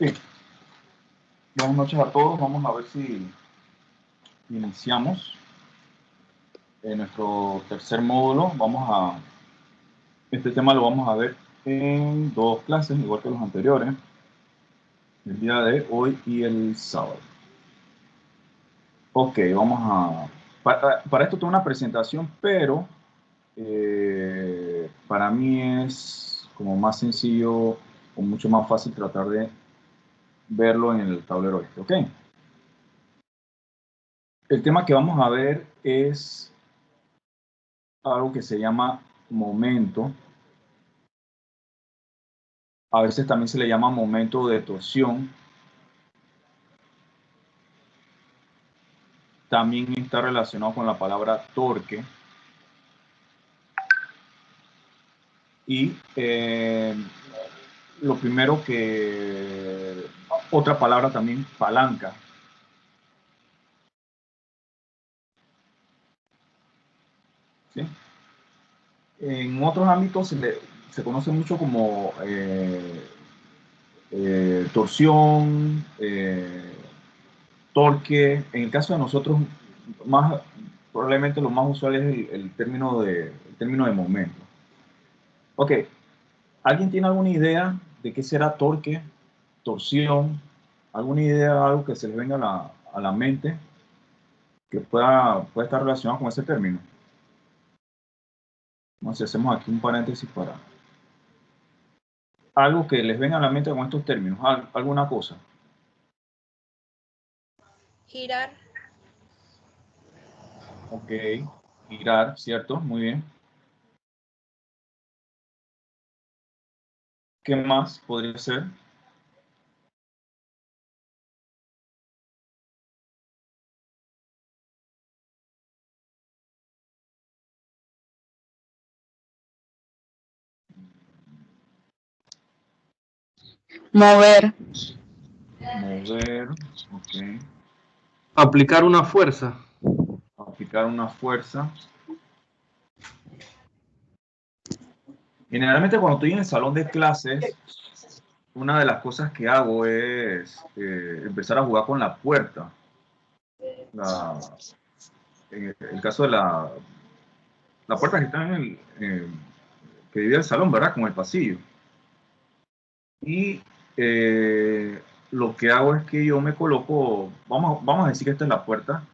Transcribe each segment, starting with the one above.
Sí, buenas noches a todos. Vamos a ver si iniciamos nuestro tercer módulo. Este tema lo vamos a ver en dos clases, igual que los anteriores, el día de hoy y el sábado. Ok, para esto tengo una presentación, pero para mí es como más sencillo o mucho más fácil tratar de verlo en el tablero este, ¿ok? El tema que vamos a ver es algo que se llama momento. A veces también se le llama momento de torsión. También está relacionado con la palabra torque. Y lo primero otra palabra también, palanca. ¿Sí? En otros ámbitos se conoce mucho como torsión, torque. En el caso de nosotros, probablemente lo más usual es el término de momento. Ok, ¿alguien tiene alguna idea de qué será torque, torsión? ¿Alguna idea de algo que se les venga a la mente que pueda estar relacionado con ese término? Vamos, si hacemos aquí un paréntesis para algo que les venga a la mente con estos términos, alguna cosa. Girar. Ok, girar, ¿cierto? Muy bien. ¿Qué más podría ser? Mover. Mover, ok. Aplicar una fuerza. Aplicar una fuerza. Generalmente cuando estoy en el salón de clases, una de las cosas que hago es empezar a jugar con la puerta. En el caso de la puerta que está que divide el salón, ¿verdad? Con el pasillo. Y lo que hago es que yo me coloco, vamos a decir que esta es la puerta.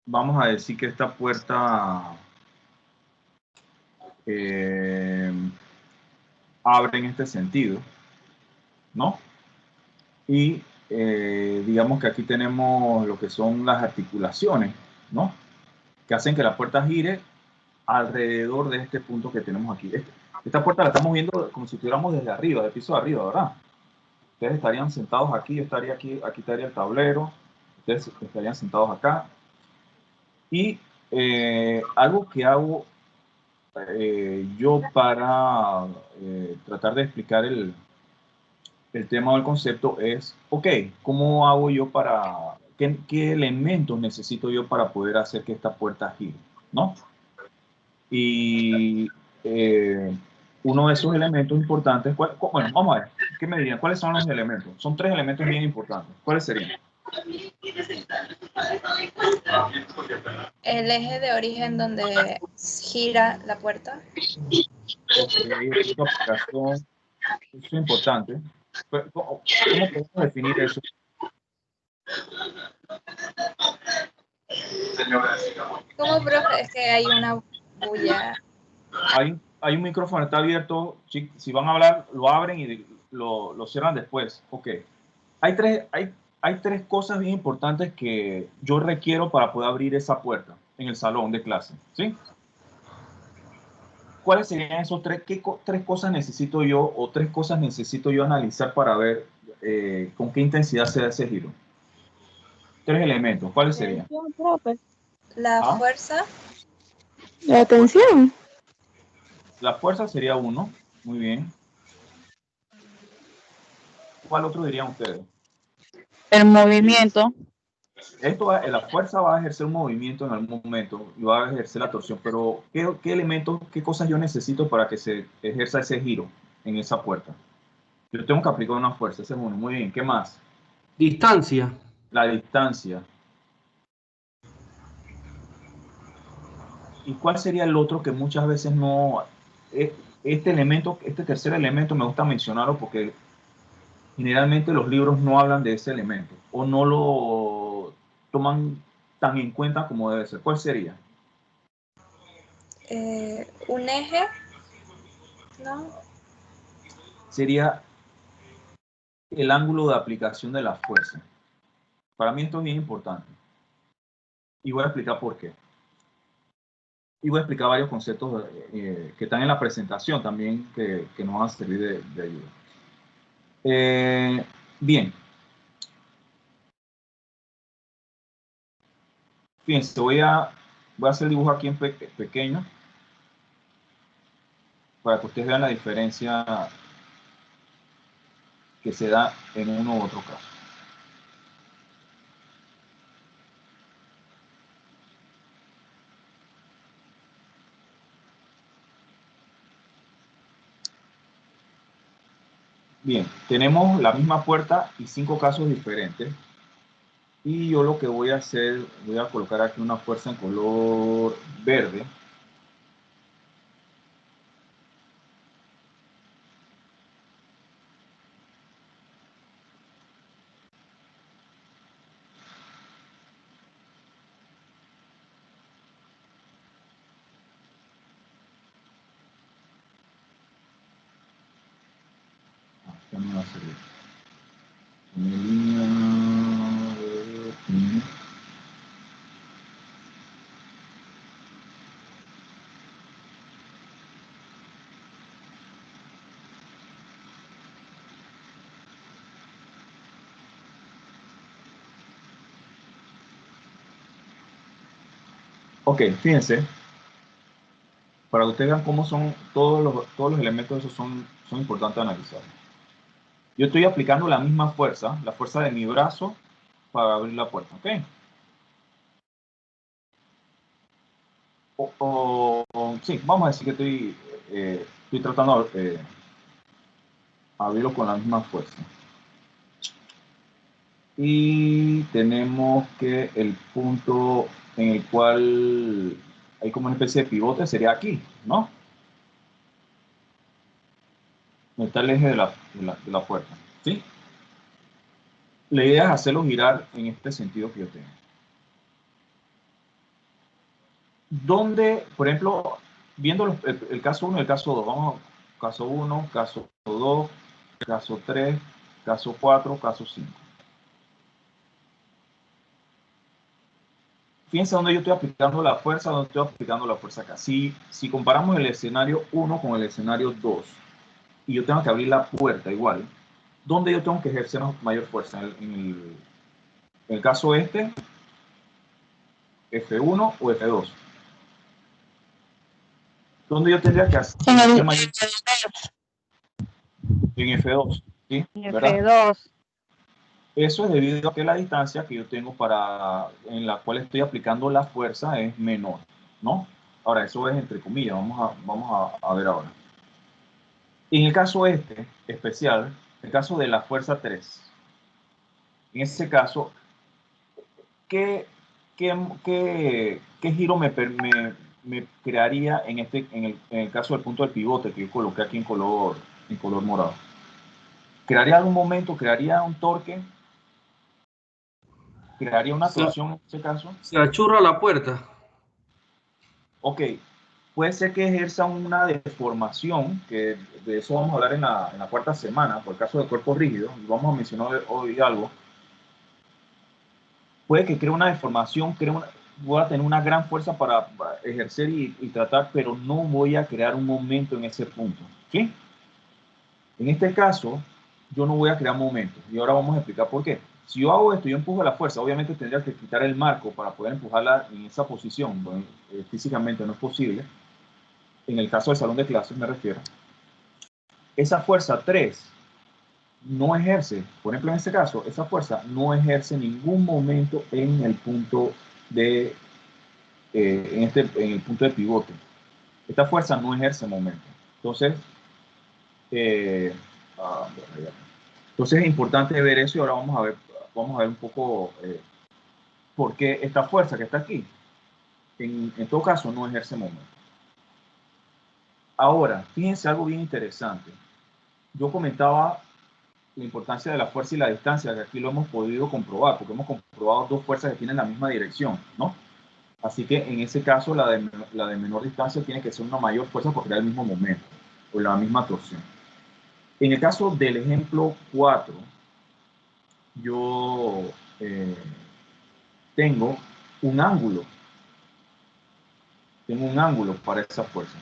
Vamos a decir que esta puerta abre en este sentido, ¿no? Y digamos que aquí tenemos lo que son las articulaciones, ¿no? Que hacen que la puerta gire alrededor de este punto que tenemos aquí. Esta puerta la estamos viendo como si estuviéramos desde arriba, del piso de arriba, ¿verdad? Ustedes estarían sentados aquí, yo estaría aquí estaría el tablero, ustedes estarían sentados acá. Y algo que hago yo para tratar de explicar el tema o el concepto es, ok, ¿cómo hago yo qué elementos necesito yo para poder hacer que esta puerta gire? ¿No? Y uno de esos elementos importantes, bueno, vamos a ver, ¿qué me dirían? ¿Cuáles son los elementos? Son tres elementos bien importantes. ¿Cuáles serían? El eje de origen donde gira la puerta. Eso es importante. ¿Cómo podemos definir eso? ¿Cómo, profe? Es que hay una bulla. Hay un micrófono, está abierto. Si van a hablar, lo abren y lo cierran después. Ok. Hay tres cosas bien importantes que yo requiero para poder abrir esa puerta en el salón de clase. ¿Sí? ¿Cuáles serían esos tres? ¿Qué tres cosas necesito yo o tres cosas necesito yo analizar para ver con qué intensidad se da ese giro? Tres elementos. ¿Cuáles serían? La fuerza. La tensión. La fuerza sería uno. Muy bien. ¿Cuál otro dirían ustedes? El movimiento. La fuerza va a ejercer un movimiento en algún momento y va a ejercer la torsión, pero ¿qué elementos, qué cosas yo necesito para que se ejerza ese giro en esa puerta? Yo tengo que aplicar una fuerza, ese es uno. Muy bien, ¿qué más? Distancia. La distancia. ¿Y cuál sería el otro que muchas veces no... Este elemento, este tercer elemento me gusta mencionarlo porque generalmente los libros no hablan de ese elemento o no lo toman tan en cuenta como debe ser. ¿Cuál sería? Un eje, ¿no? Sería el ángulo de aplicación de la fuerza. Para mí esto es bien importante. Y voy a explicar por qué. Y voy a explicar varios conceptos que están en la presentación también que nos van a servir de ayuda. Bien. Fíjense, voy a hacer el dibujo aquí en pequeño para que ustedes vean la diferencia que se da en uno u otro caso. Bien, tenemos la misma puerta y 5 casos diferentes. Y yo lo que voy a hacer, voy a colocar aquí una fuerza en color verde. Esto no va a servir. Una línea de... Ok, fíjense, para que ustedes vean cómo son todos los elementos, esos son importantes analizar. Yo estoy aplicando la misma fuerza, la fuerza de mi brazo para abrir la puerta, ¿ok? Sí, vamos a decir que estoy tratando de abrirlo con la misma fuerza. Y tenemos que el punto en el cual hay como una especie de pivote sería aquí, ¿no? Donde está el eje de la puerta, ¿sí? La idea es hacerlo girar en este sentido que yo tengo. Donde, por ejemplo, viendo el caso 1 y el caso 2, vamos a caso 1, caso 2, caso 3, caso 4, caso 5. Fíjense dónde yo estoy aplicando la fuerza, dónde estoy aplicando la fuerza acá. Si comparamos el escenario 1 con el escenario 2, y yo tengo que abrir la puerta igual, ¿dónde yo tengo que ejercer mayor fuerza? En el caso este, F1 o F2. ¿Dónde yo tendría que hacer mayor fuerza? En F2, ¿sí? ¿Verdad? F2. Eso es debido a que la distancia que yo tengo en la cual estoy aplicando la fuerza es menor, ¿no? Ahora, eso es entre comillas, vamos a ver ahora. En el caso este especial, el caso de la fuerza 3, en ese caso, ¿qué giro me crearía en el caso del punto del pivote que yo coloqué aquí en color morado? ¿Crearía algún momento, crearía un torque? ¿Crearía una torsión en ese caso? Se achurra la puerta. Ok, puede ser que ejerza una deformación, que de eso vamos a hablar en la cuarta semana, por el caso del cuerpo rígido, y vamos a mencionar hoy algo. Puede que cree una deformación, voy a tener una gran fuerza para ejercer y tratar, pero no voy a crear un momento en ese punto, ¿sí? En este caso, yo no voy a crear momentos, y ahora vamos a explicar por qué. Si yo hago esto, yo empujo la fuerza, obviamente tendría que quitar el marco para poder empujarla en esa posición, donde físicamente no es posible. En el caso del salón de clases me refiero. Esa fuerza 3 no ejerce, por ejemplo en este caso, esa fuerza no ejerce ningún momento en el punto en el punto de pivote. Esta fuerza no ejerce momento. Entonces, bueno, ya. Entonces es importante ver eso y ahora vamos a ver un poco por qué esta fuerza que está aquí, en todo caso, no ejerce momento. Ahora, fíjense algo bien interesante. Yo comentaba la importancia de la fuerza y la distancia, que aquí lo hemos podido comprobar, porque hemos comprobado dos fuerzas que tienen la misma dirección, ¿no? Así que en ese caso, la de menor distancia tiene que ser una mayor fuerza por crear el mismo momento, o la misma torsión. En el caso del ejemplo 4, yo tengo un ángulo. Tengo un ángulo para esa fuerza.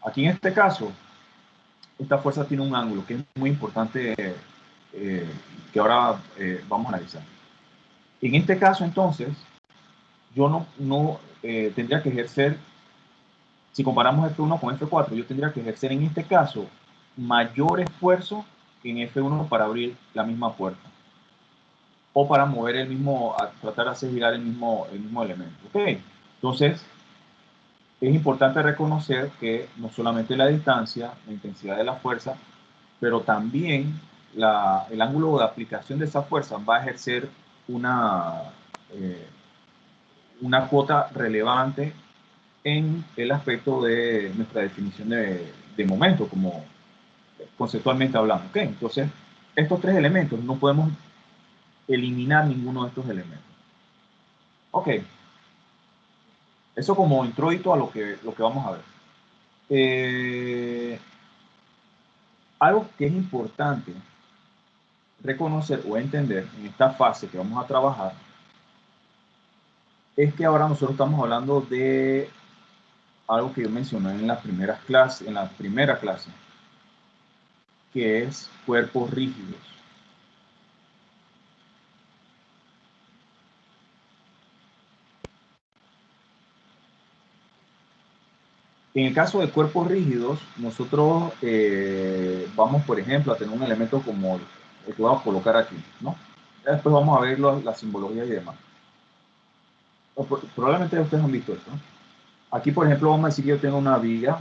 Aquí en este caso, esta fuerza tiene un ángulo que es muy importante que ahora vamos a analizar. En este caso, entonces, yo no tendría que ejercer, si comparamos F1 con F4, yo tendría que ejercer en este caso mayor esfuerzo que en F1 para abrir la misma puerta o para mover el mismo, tratar de hacer girar el mismo elemento. ¿Ok? Entonces, es importante reconocer que no solamente la distancia, la intensidad de la fuerza, pero también el ángulo de aplicación de esa fuerza va a ejercer una cuota relevante en el aspecto de nuestra definición de momento, como conceptualmente hablando. ¿Okay? Entonces, estos tres elementos no podemos eliminar ninguno de estos elementos. Ok. Eso como introito a lo que vamos a ver. Algo que es importante reconocer o entender en esta fase que vamos a trabajar es que ahora nosotros estamos hablando de algo que yo mencioné en las primeras clases, en la primera clase, que es cuerpos rígidos. En el caso de cuerpos rígidos, nosotros vamos, por ejemplo, a tener un elemento como el que vamos a colocar aquí, ¿no? Después vamos a ver la simbología y demás. Probablemente ustedes han visto esto, ¿no? Aquí, por ejemplo, vamos a decir que yo tengo una viga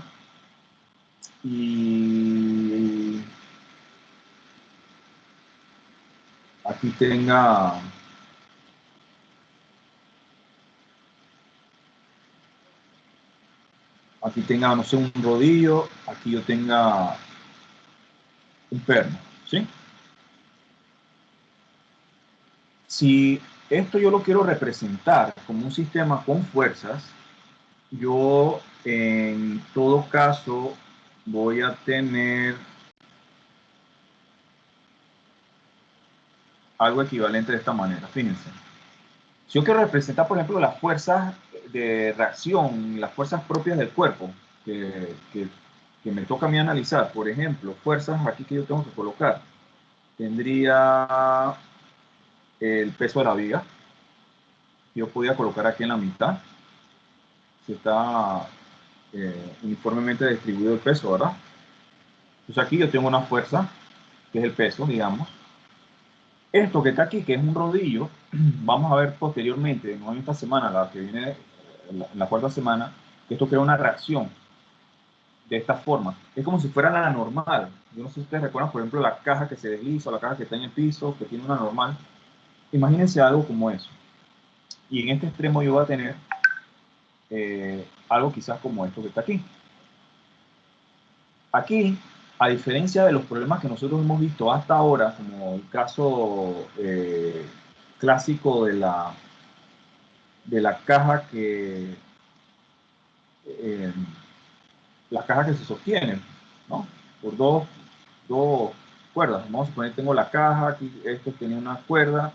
y aquí tenga no sé, un rodillo, aquí yo tenga un perno, ¿sí? Si esto yo lo quiero representar como un sistema con fuerzas, yo en todo caso voy a tener algo equivalente de esta manera, fíjense. Si yo quiero representar, por ejemplo, las fuerzas de reacción, las fuerzas propias del cuerpo, que me toca a mí analizar, por ejemplo, fuerzas aquí que yo tengo que colocar, tendría el peso de la viga, yo podía colocar aquí en la mitad, si está uniformemente distribuido el peso, ¿verdad? Entonces aquí yo tengo una fuerza, que es el peso, digamos. Esto que está aquí, que es un rodillo, vamos a ver posteriormente, no en esta semana, la que viene, en la cuarta semana, que esto crea una reacción de esta forma. Es como si fuera la normal. Yo no sé si ustedes recuerdan, por ejemplo, la caja que se desliza, la caja que está en el piso, que tiene una normal. Imagínense algo como eso. Y en este extremo yo voy a tener algo quizás como esto que está aquí. Aquí, a diferencia de los problemas que nosotros hemos visto hasta ahora, como el caso clásico de la caja las cajas que se sostienen, ¿no? Por dos cuerdas. Vamos a suponer que tengo la caja, aquí esto tiene una cuerda,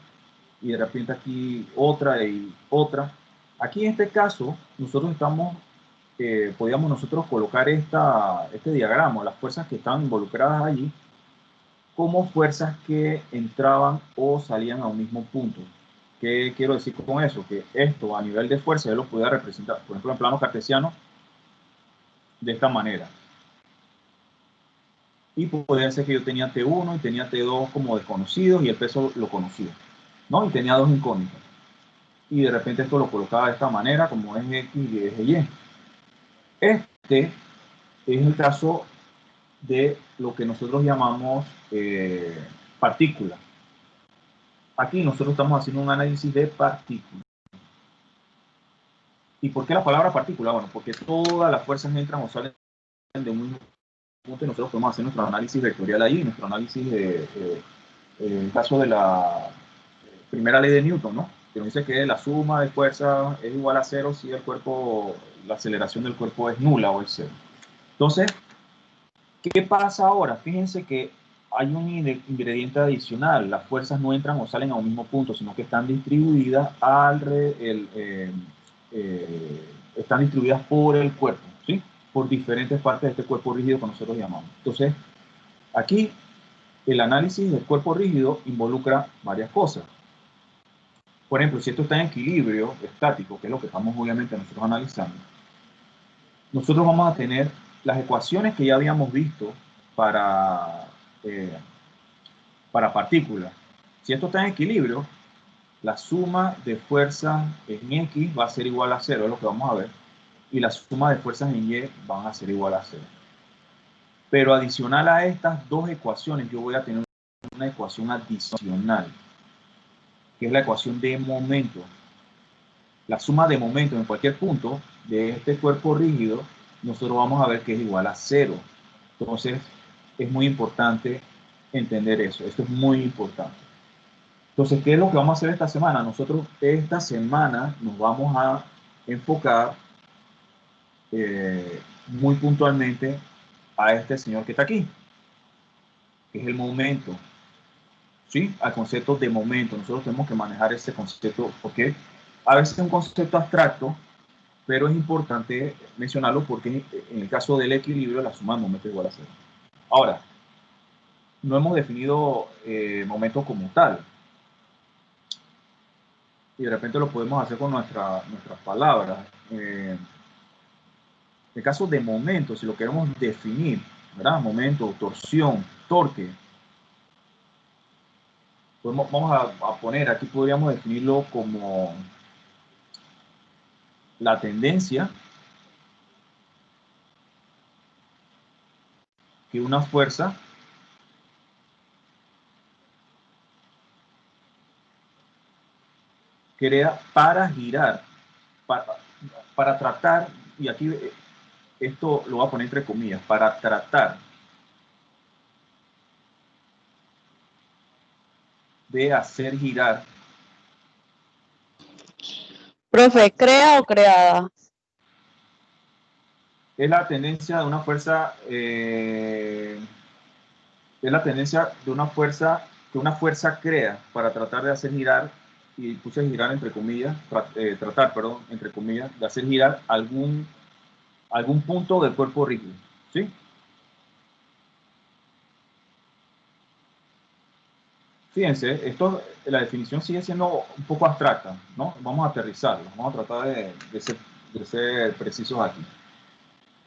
y de repente aquí otra y otra. Aquí en este caso, nosotros estamos, podríamos nosotros colocar este diagrama, las fuerzas que están involucradas allí, como fuerzas que entraban o salían a un mismo punto. ¿Qué quiero decir con eso? Que esto a nivel de fuerza yo lo podía representar, por ejemplo, en plano cartesiano, de esta manera. Y podría ser que yo tenía T1 y tenía T2 como desconocidos y el peso lo conocía, ¿no? Y tenía dos incógnitas. Y de repente esto lo colocaba de esta manera, como eje X y eje Y. Este es el caso de lo que nosotros llamamos partículas. Aquí nosotros estamos haciendo un análisis de partículas. ¿Y por qué la palabra partícula? Bueno, porque todas las fuerzas entran o salen de un mismo punto y nosotros podemos hacer nuestro análisis vectorial ahí, nuestro análisis en el caso de la primera ley de Newton, ¿no? Que nos dice que la suma de fuerzas es igual a cero si el cuerpo, la aceleración del cuerpo es nula o es cero. Entonces, ¿qué pasa ahora? Fíjense que hay un ingrediente adicional. Las fuerzas no entran o salen a un mismo punto, sino que están distribuidas están distribuidas por el cuerpo, ¿sí? Por diferentes partes de este cuerpo rígido que nosotros llamamos. Entonces, aquí el análisis del cuerpo rígido involucra varias cosas. Por ejemplo, si esto está en equilibrio estático, que es lo que estamos obviamente nosotros analizando, nosotros vamos a tener las ecuaciones que ya habíamos visto para partículas. Si esto está en equilibrio, la suma de fuerzas en X va a ser igual a 0, es lo que vamos a ver, y la suma de fuerzas en Y van a ser igual a 0. Pero adicional a estas dos ecuaciones, yo voy a tener una ecuación adicional, que es la ecuación de momento. La suma de momento en cualquier punto de este cuerpo rígido, nosotros vamos a ver que es igual a 0. Entonces, es muy importante entender eso. Esto es muy importante. Entonces, ¿qué es lo que vamos a hacer esta semana? Nosotros esta semana nos vamos a enfocar muy puntualmente a este señor que está aquí, que es el momento, ¿sí? Al concepto de momento. Nosotros tenemos que manejar ese concepto porque a veces es un concepto abstracto, pero es importante mencionarlo porque en el caso del equilibrio la suma de momento es igual a 0. Ahora, no hemos definido momento como tal. Y de repente lo podemos hacer con nuestras palabras. En el caso de momento, si lo queremos definir, ¿verdad? Momento, torsión, torque. Vamos a poner, aquí podríamos definirlo como la tendencia que una fuerza crea para girar, para tratar, y aquí esto lo voy a poner entre comillas, para tratar de hacer girar. Profe, ¿crea o creada? Es la tendencia de una fuerza, es la tendencia de una fuerza que una fuerza crea para tratar de hacer girar, y puse girar entre comillas, tratar, perdón, entre comillas, de hacer girar algún punto del cuerpo rígido, ¿sí? Fíjense, la definición sigue siendo un poco abstracta, ¿no? Vamos a aterrizarla, vamos a tratar de ser precisos aquí.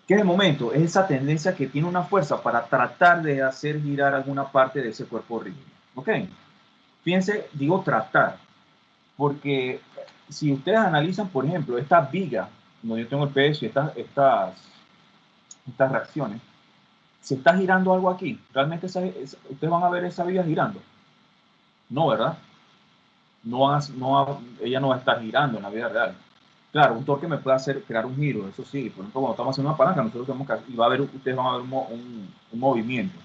¿Qué es el momento? Es esa tendencia que tiene una fuerza para tratar de hacer girar alguna parte de ese cuerpo rígido. ¿Ok? Fíjense, digo tratar, porque si ustedes analizan, por ejemplo, esta viga, donde yo tengo el peso y estas reacciones, ¿se está girando algo aquí? ¿Realmente ustedes van a ver esa viga girando? No, ¿verdad? Ella no va a estar girando en la vida real. Claro, un torque me puede hacer crear un giro, eso sí. Por ejemplo, cuando estamos haciendo una palanca, nosotros tenemos que, ustedes van a ver un movimiento.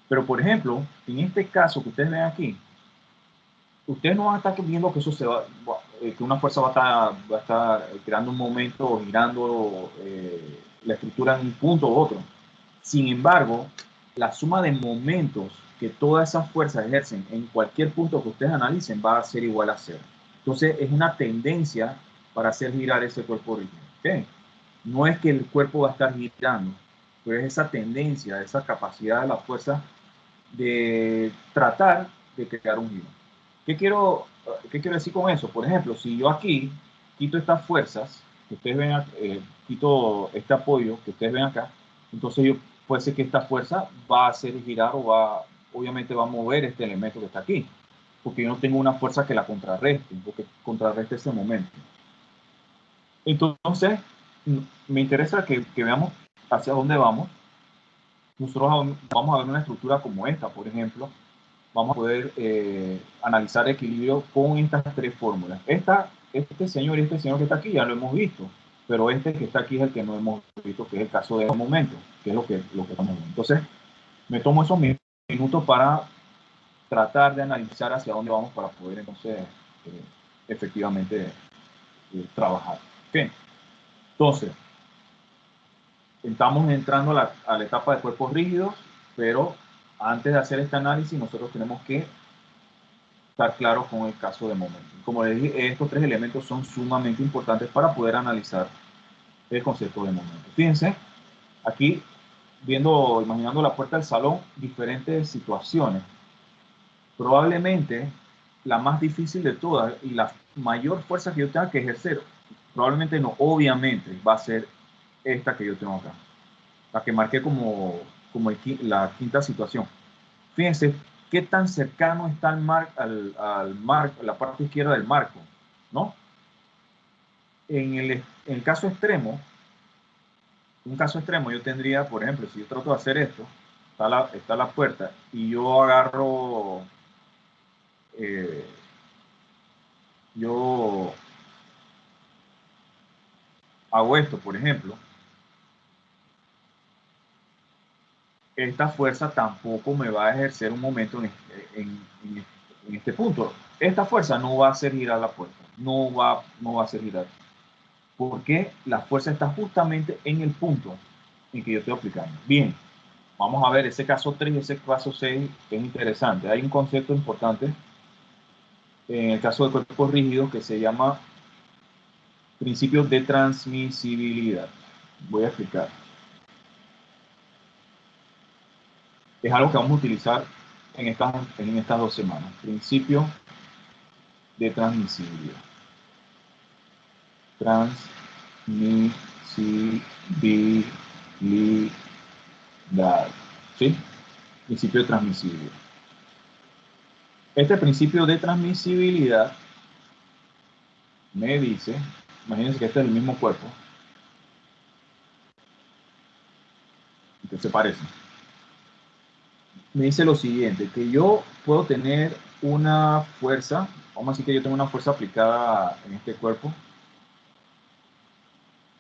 Pero, por ejemplo, en este caso que ustedes ven aquí, ustedes no van a estar viendo que eso que una fuerza va a estar creando un momento o girando la estructura en un punto u otro. Sin embargo, la suma de momentos que todas esas fuerzas ejercen en cualquier punto que ustedes analicen va a ser igual a 0. Entonces, es una tendencia para hacer girar ese cuerpo rígido. ¿Okay? No es que el cuerpo va a estar girando, pero es esa tendencia, esa capacidad de la fuerza de tratar de crear un giro. ¿Qué quiero decir con eso? Por ejemplo, si yo aquí quito estas fuerzas, que ustedes ven, quito este apoyo que ustedes ven acá, entonces puede ser que esta fuerza va a hacer girar obviamente va a mover este elemento que está aquí, porque yo no tengo una fuerza que la contrarreste, porque contrarreste ese momento. Entonces, me interesa que veamos hacia dónde vamos, nosotros vamos a ver una estructura como esta, por ejemplo, vamos a poder analizar equilibrio con estas tres fórmulas. Este señor y este señor que está aquí ya lo hemos visto, pero este que está aquí es el que no hemos visto, que es el caso de momento, que es lo que estamos viendo. Entonces, me tomo esos minutos para tratar de analizar hacia dónde vamos para poder entonces efectivamente trabajar. ¿Okay? Entonces, estamos entrando a la etapa de cuerpos rígidos, pero antes de hacer este análisis nosotros tenemos que estar claros con el caso de momento. Como les dije, estos tres elementos son sumamente importantes para poder analizar el concepto de momento. Fíjense, aquí imaginando la puerta del salón, diferentes situaciones. Probablemente la más difícil de todas y la mayor fuerza que yo tenga que ejercer, probablemente no, obviamente va a ser esta que yo tengo acá, la que marqué como la quinta situación. Fíjense qué tan cercano está el marco, la parte izquierda del marco, ¿no? En el caso extremo, un caso extremo yo tendría, por ejemplo, si yo trato de hacer esto, está la puerta y yo agarro, yo hago esto, por ejemplo, esta fuerza tampoco me va a ejercer un momento en este punto. Esta fuerza no va a hacer girar la puerta, no va a hacer girar. Porque la fuerza está justamente en el punto en que yo estoy aplicando. Bien, vamos a ver ese caso 3 y ese caso 6, que es interesante. Hay un concepto importante en el caso de cuerpos rígidos que se llama principio de transmisibilidad. Voy a explicar. Es algo que vamos a utilizar en estas 2 semanas. Principio de transmisibilidad. Transmisibilidad. ¿Sí? Principio de transmisibilidad. Este principio de transmisibilidad me dice, imagínense que este es el mismo cuerpo, que se parecen. Me dice lo siguiente, que yo puedo tener una fuerza, vamos a decir que yo tengo una fuerza aplicada en este cuerpo,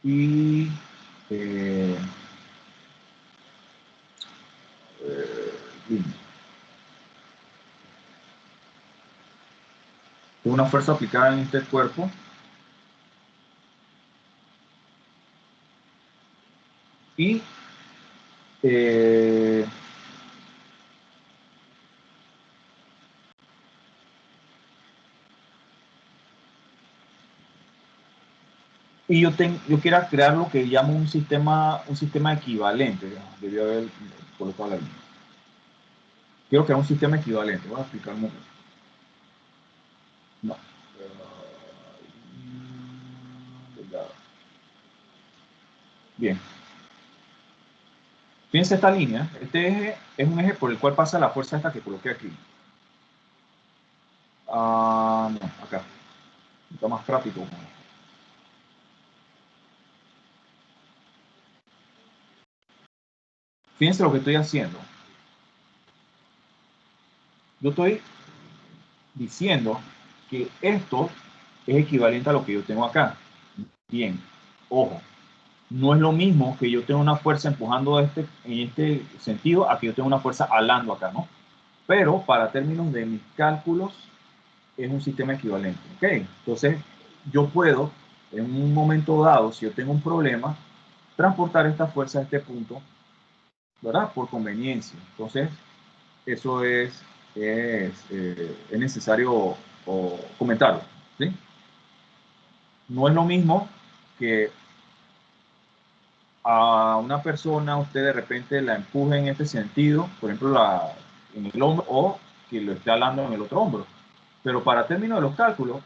y tengo una fuerza aplicada en este cuerpo, y yo quiero crear lo que llamo un sistema equivalente. Debió haber colocado la línea. Quiero crear un sistema equivalente. Voy a explicar un momento. No. Bien. Fíjense esta línea. Este eje es un eje por el cual pasa la fuerza esta que coloqué aquí. No, acá. Está más práctico. Fíjense lo que estoy haciendo. Yo estoy diciendo que esto es equivalente a lo que yo tengo acá. Bien, ojo, no es lo mismo que yo tenga una fuerza empujando en este sentido a que yo tenga una fuerza alando acá, ¿no? Pero para términos de mis cálculos es un sistema equivalente, ¿ok? Entonces yo puedo, en un momento dado, si yo tengo un problema, transportar esta fuerza a este punto, ¿verdad? Por conveniencia. Entonces, eso es necesario comentarlo, ¿sí? No es lo mismo que a una persona usted de repente la empuje en este sentido, por ejemplo, en el hombro, o que lo esté alando en el otro hombro. Pero para términos de los cálculos,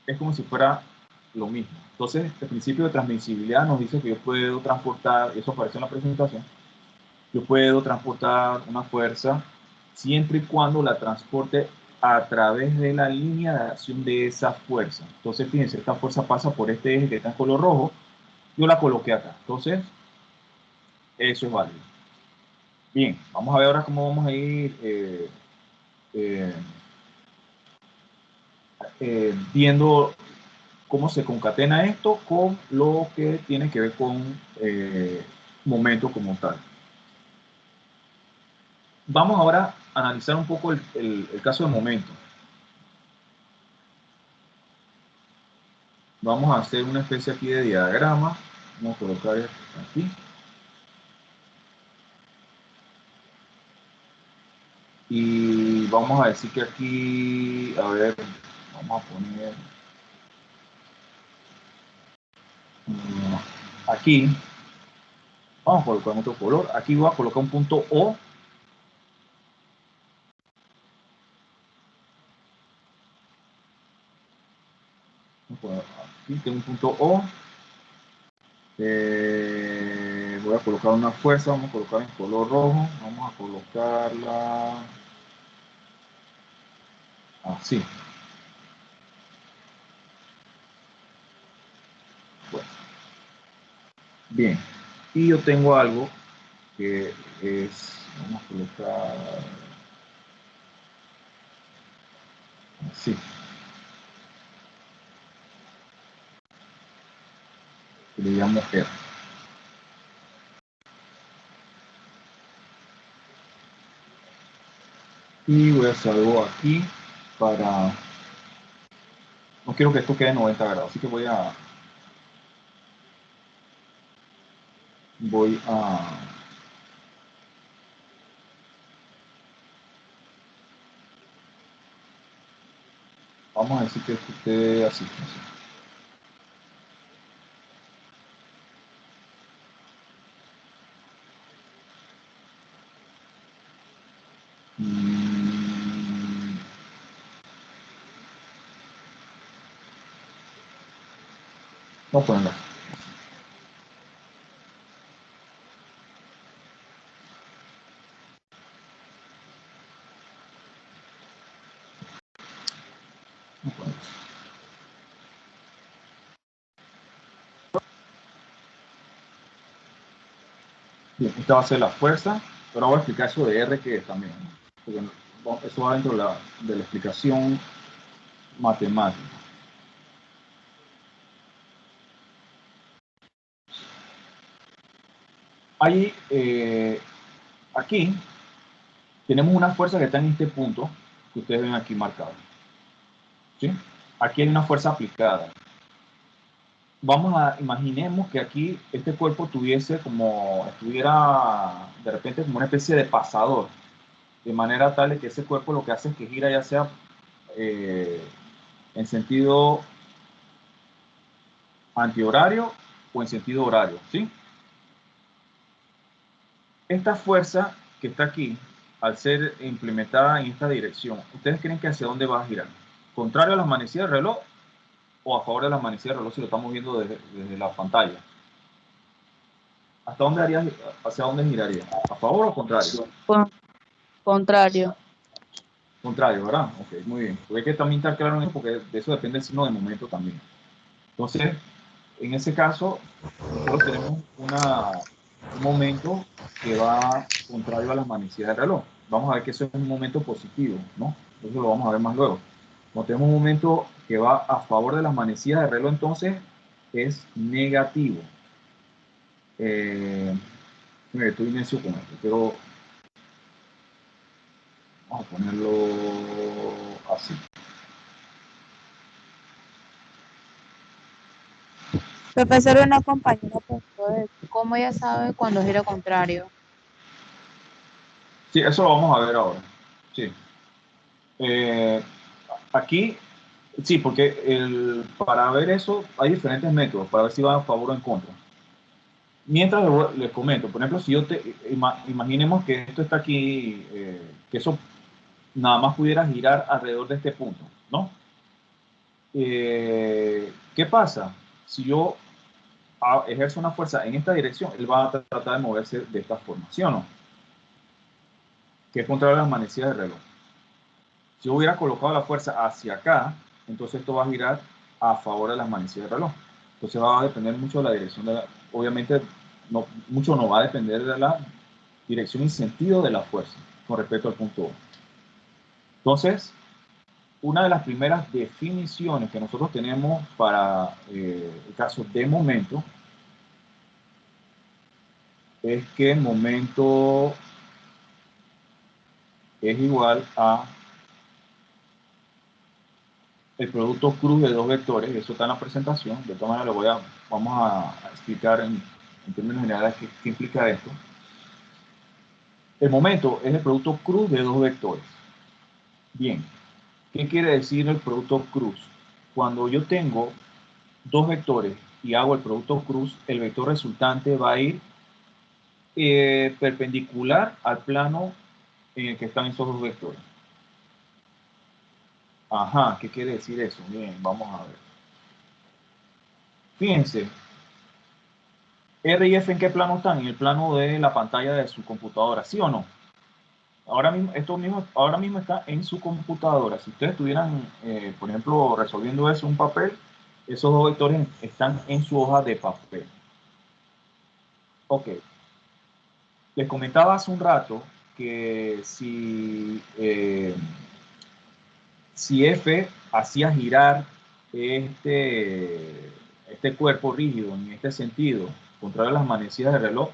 es como si fuera lo mismo. Entonces, el principio de transmisibilidad nos dice que yo puedo transportar, eso aparece en la presentación, yo puedo transportar una fuerza siempre y cuando la transporte a través de la línea de acción de esa fuerza. Entonces, fíjense, esta fuerza pasa por este eje que está en color rojo, yo la coloqué acá. Entonces, eso es válido. Bien, vamos a ver ahora cómo vamos a ir viendo cómo se concatena esto con lo que tiene que ver con momento como tal. Vamos ahora a analizar un poco el caso de momento. Vamos a hacer una especie aquí de diagrama. Vamos a colocar aquí. Y vamos a decir que aquí, a ver, vamos a poner aquí, vamos a colocar otro color. Aquí voy a colocar un punto O. Aquí tengo un punto O. Voy a colocar una fuerza, vamos a colocar en color rojo, vamos a colocarla así. Bueno. Bien, y yo tengo algo que es, vamos a colocar así. Que le llamo R. Y voy a hacer algo aquí para... No quiero que esto quede 90 grados, así que voy a vamos a decir que esto quede así. Vamos a ponerlo. Bien, esta va a ser la fuerza, pero voy a explicar eso de R que es también, ¿no? Porque eso va dentro de la explicación matemática. Ahí, aquí, tenemos una fuerza que está en este punto, que ustedes ven aquí marcado. ¿Sí? Aquí hay una fuerza aplicada. Imaginemos que aquí este cuerpo estuviera de repente como una especie de pasador, de manera tal de que ese cuerpo lo que hace es que gira ya sea en sentido antihorario o en sentido horario, ¿sí? Esta fuerza que está aquí, al ser implementada en esta dirección, ¿ustedes creen que hacia dónde va a girar? ¿Contrario a las manecillas del reloj o a favor de las manecillas del reloj si lo estamos viendo desde la pantalla? ¿Hacia dónde giraría? ¿A favor o contrario? Contrario. Contrario, ¿verdad? Ok, muy bien. Porque hay que también estar claro en eso porque de eso depende el signo de momento también. Entonces, en ese caso, nosotros tenemos un momento que va contrario a las manecillas del reloj. Vamos a ver que eso es un momento positivo, ¿no? Eso lo vamos a ver más luego. Cuando tenemos un momento que va a favor de las manecillas del reloj, entonces es negativo. Estoy necio con esto, pero vamos a ponerlo así. Profesor, una compañera preguntó de cómo ella sabe cuando gira contrario. Sí, eso lo vamos a ver ahora. Sí. Aquí, sí, porque para ver eso hay diferentes métodos, para ver si va a favor o en contra. Mientras les comento, por ejemplo, si imaginemos que esto está aquí, que eso nada más pudiera girar alrededor de este punto, ¿no? ¿Qué pasa? Si yo ejerzo una fuerza en esta dirección, él va a tratar de moverse de esta forma, ¿sí o no? Que es contrario a las manecillas del reloj. Si yo hubiera colocado la fuerza hacia acá, entonces esto va a girar a favor de las manecillas del reloj. Entonces va a depender mucho de la dirección obviamente, mucho no va a depender dirección y sentido de la fuerza con respecto al punto O. Entonces, una de las primeras definiciones que nosotros tenemos para el caso de momento es que momento es igual a el producto cruz de dos vectores, y eso está en la presentación. De todas maneras, vamos a explicar en términos generales qué implica esto. El momento es el producto cruz de dos vectores. Bien, ¿qué quiere decir el producto cruz? Cuando yo tengo dos vectores y hago el producto cruz, el vector resultante va a ir perpendicular al plano en el que están esos dos vectores. Ajá, ¿qué quiere decir eso? Bien, vamos a ver. Fíjense, R y F ¿en qué plano están? En el plano de la pantalla de su computadora, ¿sí o no? Ahora mismo está en su computadora. Si ustedes estuvieran, por ejemplo, resolviendo eso en un papel, esos dos vectores están en su hoja de papel. Ok. Les comentaba hace un rato que si F hacía girar este cuerpo rígido en este sentido, contrario a las manecillas del reloj,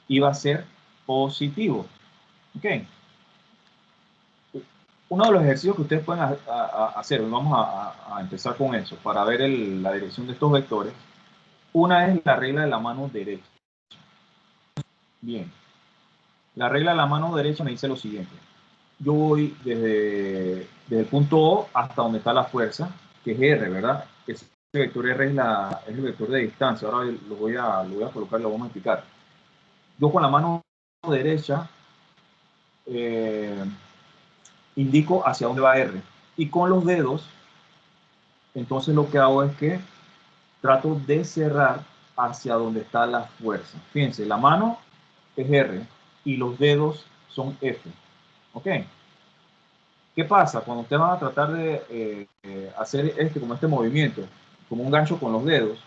iba a ser positivo. ¿Ok? Uno de los ejercicios que ustedes pueden hacer, vamos a empezar con eso, para ver la dirección de estos vectores. Una es la regla de la mano derecha. Bien. La regla de la mano derecha me dice lo siguiente. Yo voy desde el punto O hasta donde está la fuerza, que es R, ¿verdad? Ese vector R es el vector de distancia. Ahora lo voy a colocar y lo vamos a explicar. Yo con la mano derecha indico hacia dónde va R. Y con los dedos, entonces lo que hago es que trato de cerrar hacia donde está la fuerza. Fíjense, la mano es R y los dedos son F. ¿Ok? ¿Qué pasa? Cuando ustedes van a tratar de hacer como este movimiento, como un gancho con los dedos,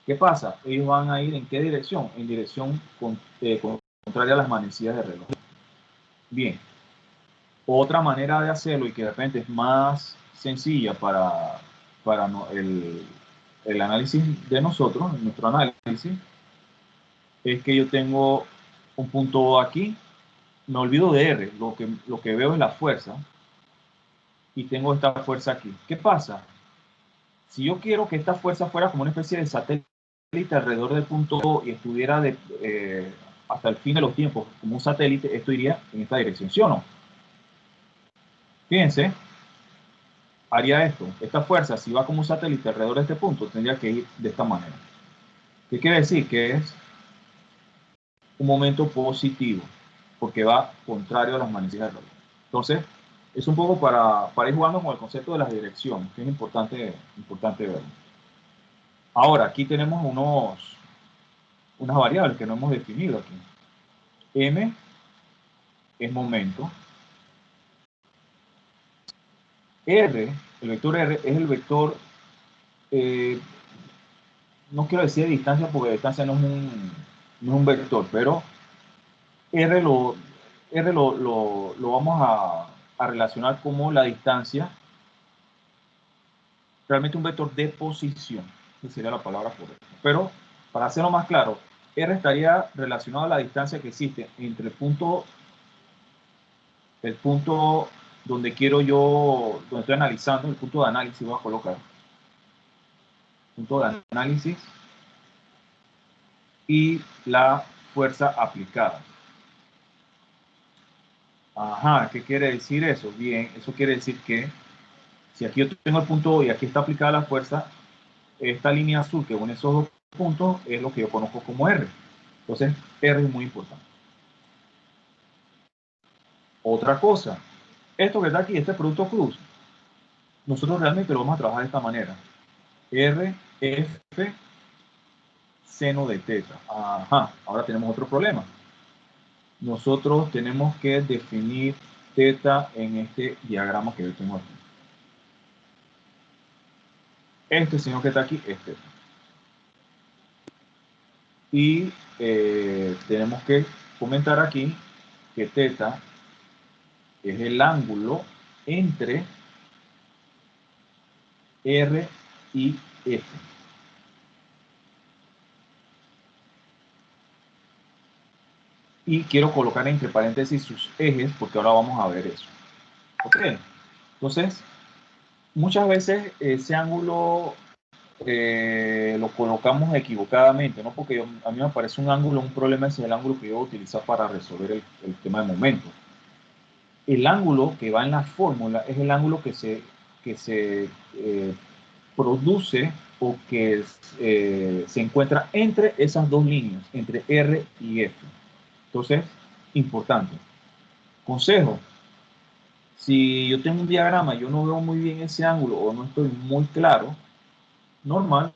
¿qué pasa? Ellos van a ir ¿en qué dirección? En dirección contraria a las manecillas de reloj. Bien. Otra manera de hacerlo y que de repente es más sencilla para el análisis de nosotros, nuestro análisis, es que yo tengo un punto aquí, me olvido de R, lo que veo es la fuerza, y tengo esta fuerza aquí. ¿Qué pasa? Si yo quiero que esta fuerza fuera como una especie de satélite alrededor del punto O y estuviera hasta el fin de los tiempos como un satélite, esto iría en esta dirección, ¿sí o no? Fíjense, haría esto. Esta fuerza, si va como un satélite alrededor de este punto, tendría que ir de esta manera. ¿Qué quiere decir? Que es un momento positivo, porque va contrario a las manecillas del reloj. Entonces, es un poco para ir jugando con el concepto de las direcciones, que es importante verlo. Ahora, aquí tenemos unas variables que no hemos definido aquí. M es momento. R, el vector R, es el vector, no quiero decir de distancia porque distancia no es un vector, pero R lo vamos a relacionar como la distancia, realmente un vector de posición, que sería la palabra correcta. Pero, para hacerlo más claro, R estaría relacionado a la distancia que existe entre el punto donde donde estoy analizando, el punto de análisis voy a colocar. Punto de análisis y la fuerza aplicada. Ajá, ¿qué quiere decir eso? Bien, eso quiere decir que si aquí yo tengo el punto O y aquí está aplicada la fuerza, esta línea azul que une esos dos puntos es lo que yo conozco como R. Entonces, R es muy importante. Otra cosa, esto que está aquí, este producto cruz, nosotros realmente lo vamos a trabajar de esta manera. R, F, seno de teta. Ajá, ahora tenemos otro problema. Nosotros tenemos que definir teta en este diagrama que yo tengo aquí. Este seno que está aquí es teta. Y tenemos que comentar aquí que teta es el ángulo entre R y F. Y quiero colocar entre paréntesis sus ejes porque ahora vamos a ver eso. Ok, entonces muchas veces ese ángulo lo colocamos equivocadamente, ¿no? Porque a mí me parece un ángulo, un problema es el ángulo que yo voy a utilizar para resolver el tema de momento. El ángulo que va en la fórmula es el ángulo que se produce o que se encuentra entre esas dos líneas, entre R y F. Entonces, importante. Consejo, si yo tengo un diagrama y yo no veo muy bien ese ángulo o no estoy muy claro, normal,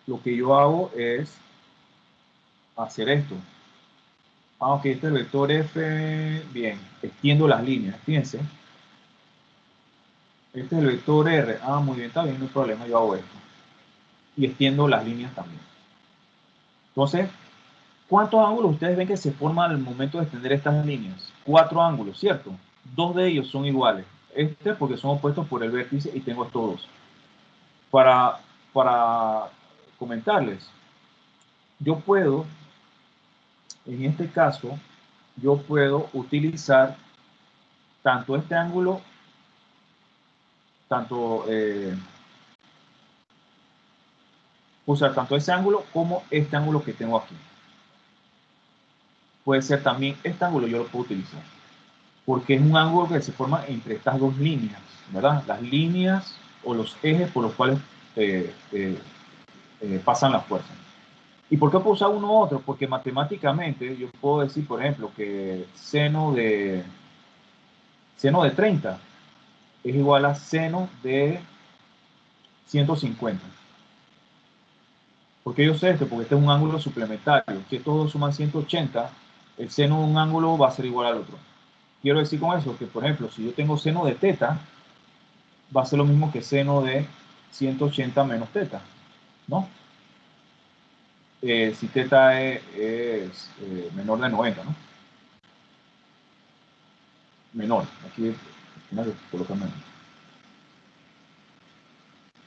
lo que yo hago es hacer esto. Ok, este es el vector F, bien, extiendo las líneas, fíjense. Este es el vector R, muy bien, está bien, no hay problema, yo hago esto. Y extiendo las líneas también. Entonces, ¿cuántos ángulos ustedes ven que se forman al momento de extender estas líneas? 4 ángulos, ¿cierto? 2 de ellos son iguales. Este porque son opuestos por el vértice y tengo estos dos. Para comentarles, yo puedo, en este caso, yo puedo utilizar tanto este ángulo, usar tanto ese ángulo como este ángulo que tengo aquí. Puede ser también este ángulo, yo lo puedo utilizar. Porque es un ángulo que se forma entre estas dos líneas, ¿verdad? Las líneas o los ejes por los cuales pasan las fuerzas. ¿Y por qué puedo usar uno u otro? Porque matemáticamente yo puedo decir, por ejemplo, que seno de 30 es igual a seno de 150. ¿Por qué yo sé esto? Porque este es un ángulo suplementario. Si estos dos suman 180, el seno de un ángulo va a ser igual al otro. Quiero decir con eso que, por ejemplo, si yo tengo seno de teta, va a ser lo mismo que seno de 180 menos teta, ¿no? Si teta es menor de 90, ¿no? Menor, aquí coloca menor.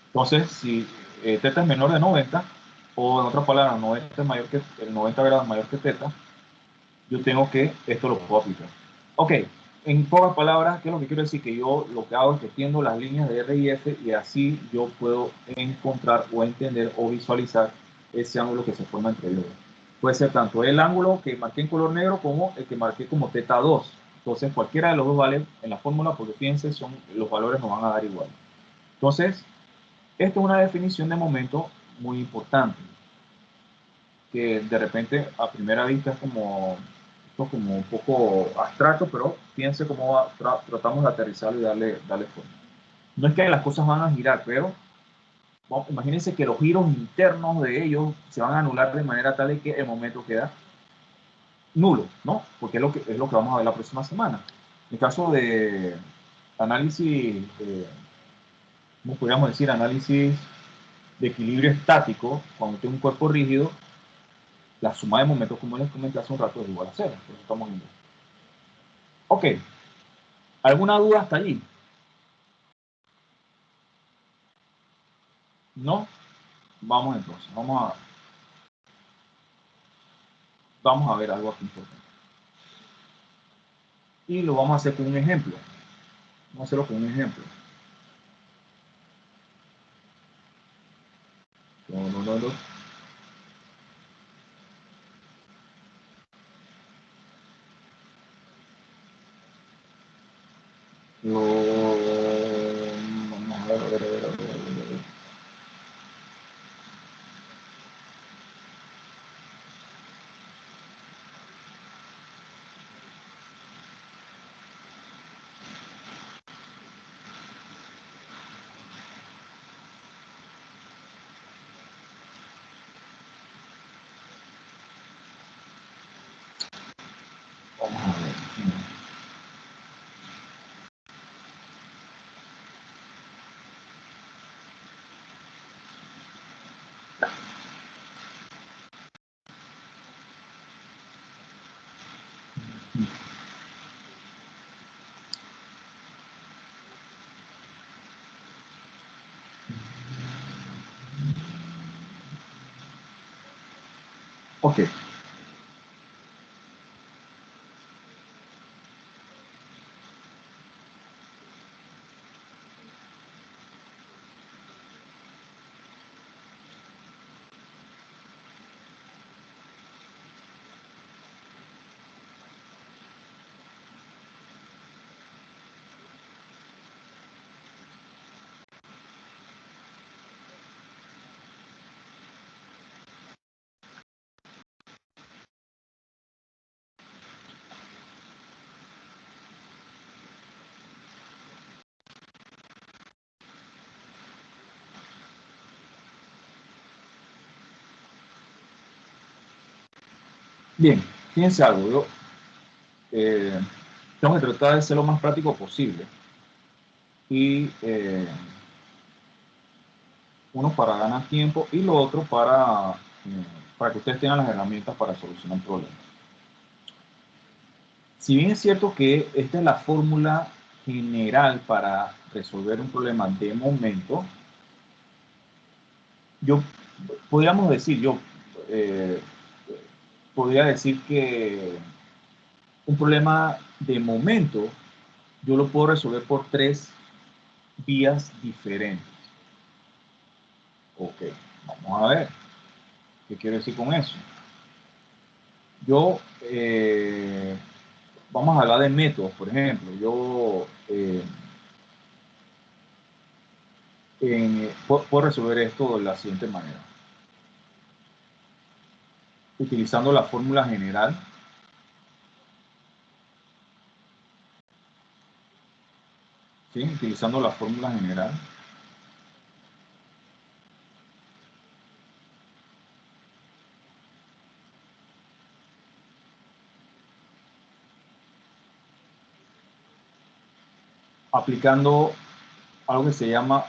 Entonces, si teta es menor de 90, o en otras palabras, 90 es mayor que, el 90 grados mayor que teta, yo tengo que, esto lo puedo aplicar. Ok, en pocas palabras, ¿qué es lo que quiero decir? Que yo lo que hago es que extiendo las líneas de R y F y así yo puedo encontrar o entender o visualizar ese ángulo que se forma entre ellos. Puede ser tanto el ángulo que marqué en color negro como el que marqué como teta 2. Entonces, cualquiera de los dos vale en la fórmula porque fíjense, los valores nos van a dar igual. Entonces, esto es una definición de momento muy importante, que de repente a primera vista es como un poco abstracto, pero fíjense cómo tratamos de aterrizarlo y darle forma. No es que las cosas van a girar, pero imagínense que los giros internos de ellos se van a anular de manera tal de que el momento queda nulo, ¿no? Porque es lo que vamos a ver la próxima semana. En el caso de análisis, ¿cómo podríamos decir? Análisis de equilibrio estático, cuando tengo un cuerpo rígido, la suma de momentos, como les comenté hace un rato, es igual a cero. Por eso estamos viendo. Ok. ¿Alguna duda hasta allí? ¿No? Vamos entonces. Vamos a ver algo aquí importante. Y lo vamos a hacer con un ejemplo. Vamos a hacerlo con un ejemplo. No. Vamos a ver. Vamos a ver. Ok. Bien, fíjense algo, yo tengo que tratar de ser lo más práctico posible y uno para ganar tiempo y lo otro para que ustedes tengan las herramientas para solucionar un problema. Si bien es cierto que esta es la fórmula general para resolver un problema de momento, yo podríamos decir, eh, podría decir que un problema de momento yo lo puedo resolver por tres vías diferentes. Ok, vamos a ver qué quiero decir con eso. Yo, vamos a hablar de métodos, por ejemplo. Yo puedo resolver esto de la siguiente manera. Utilizando la fórmula general. ¿Sí? Utilizando la fórmula general. Aplicando algo que se llama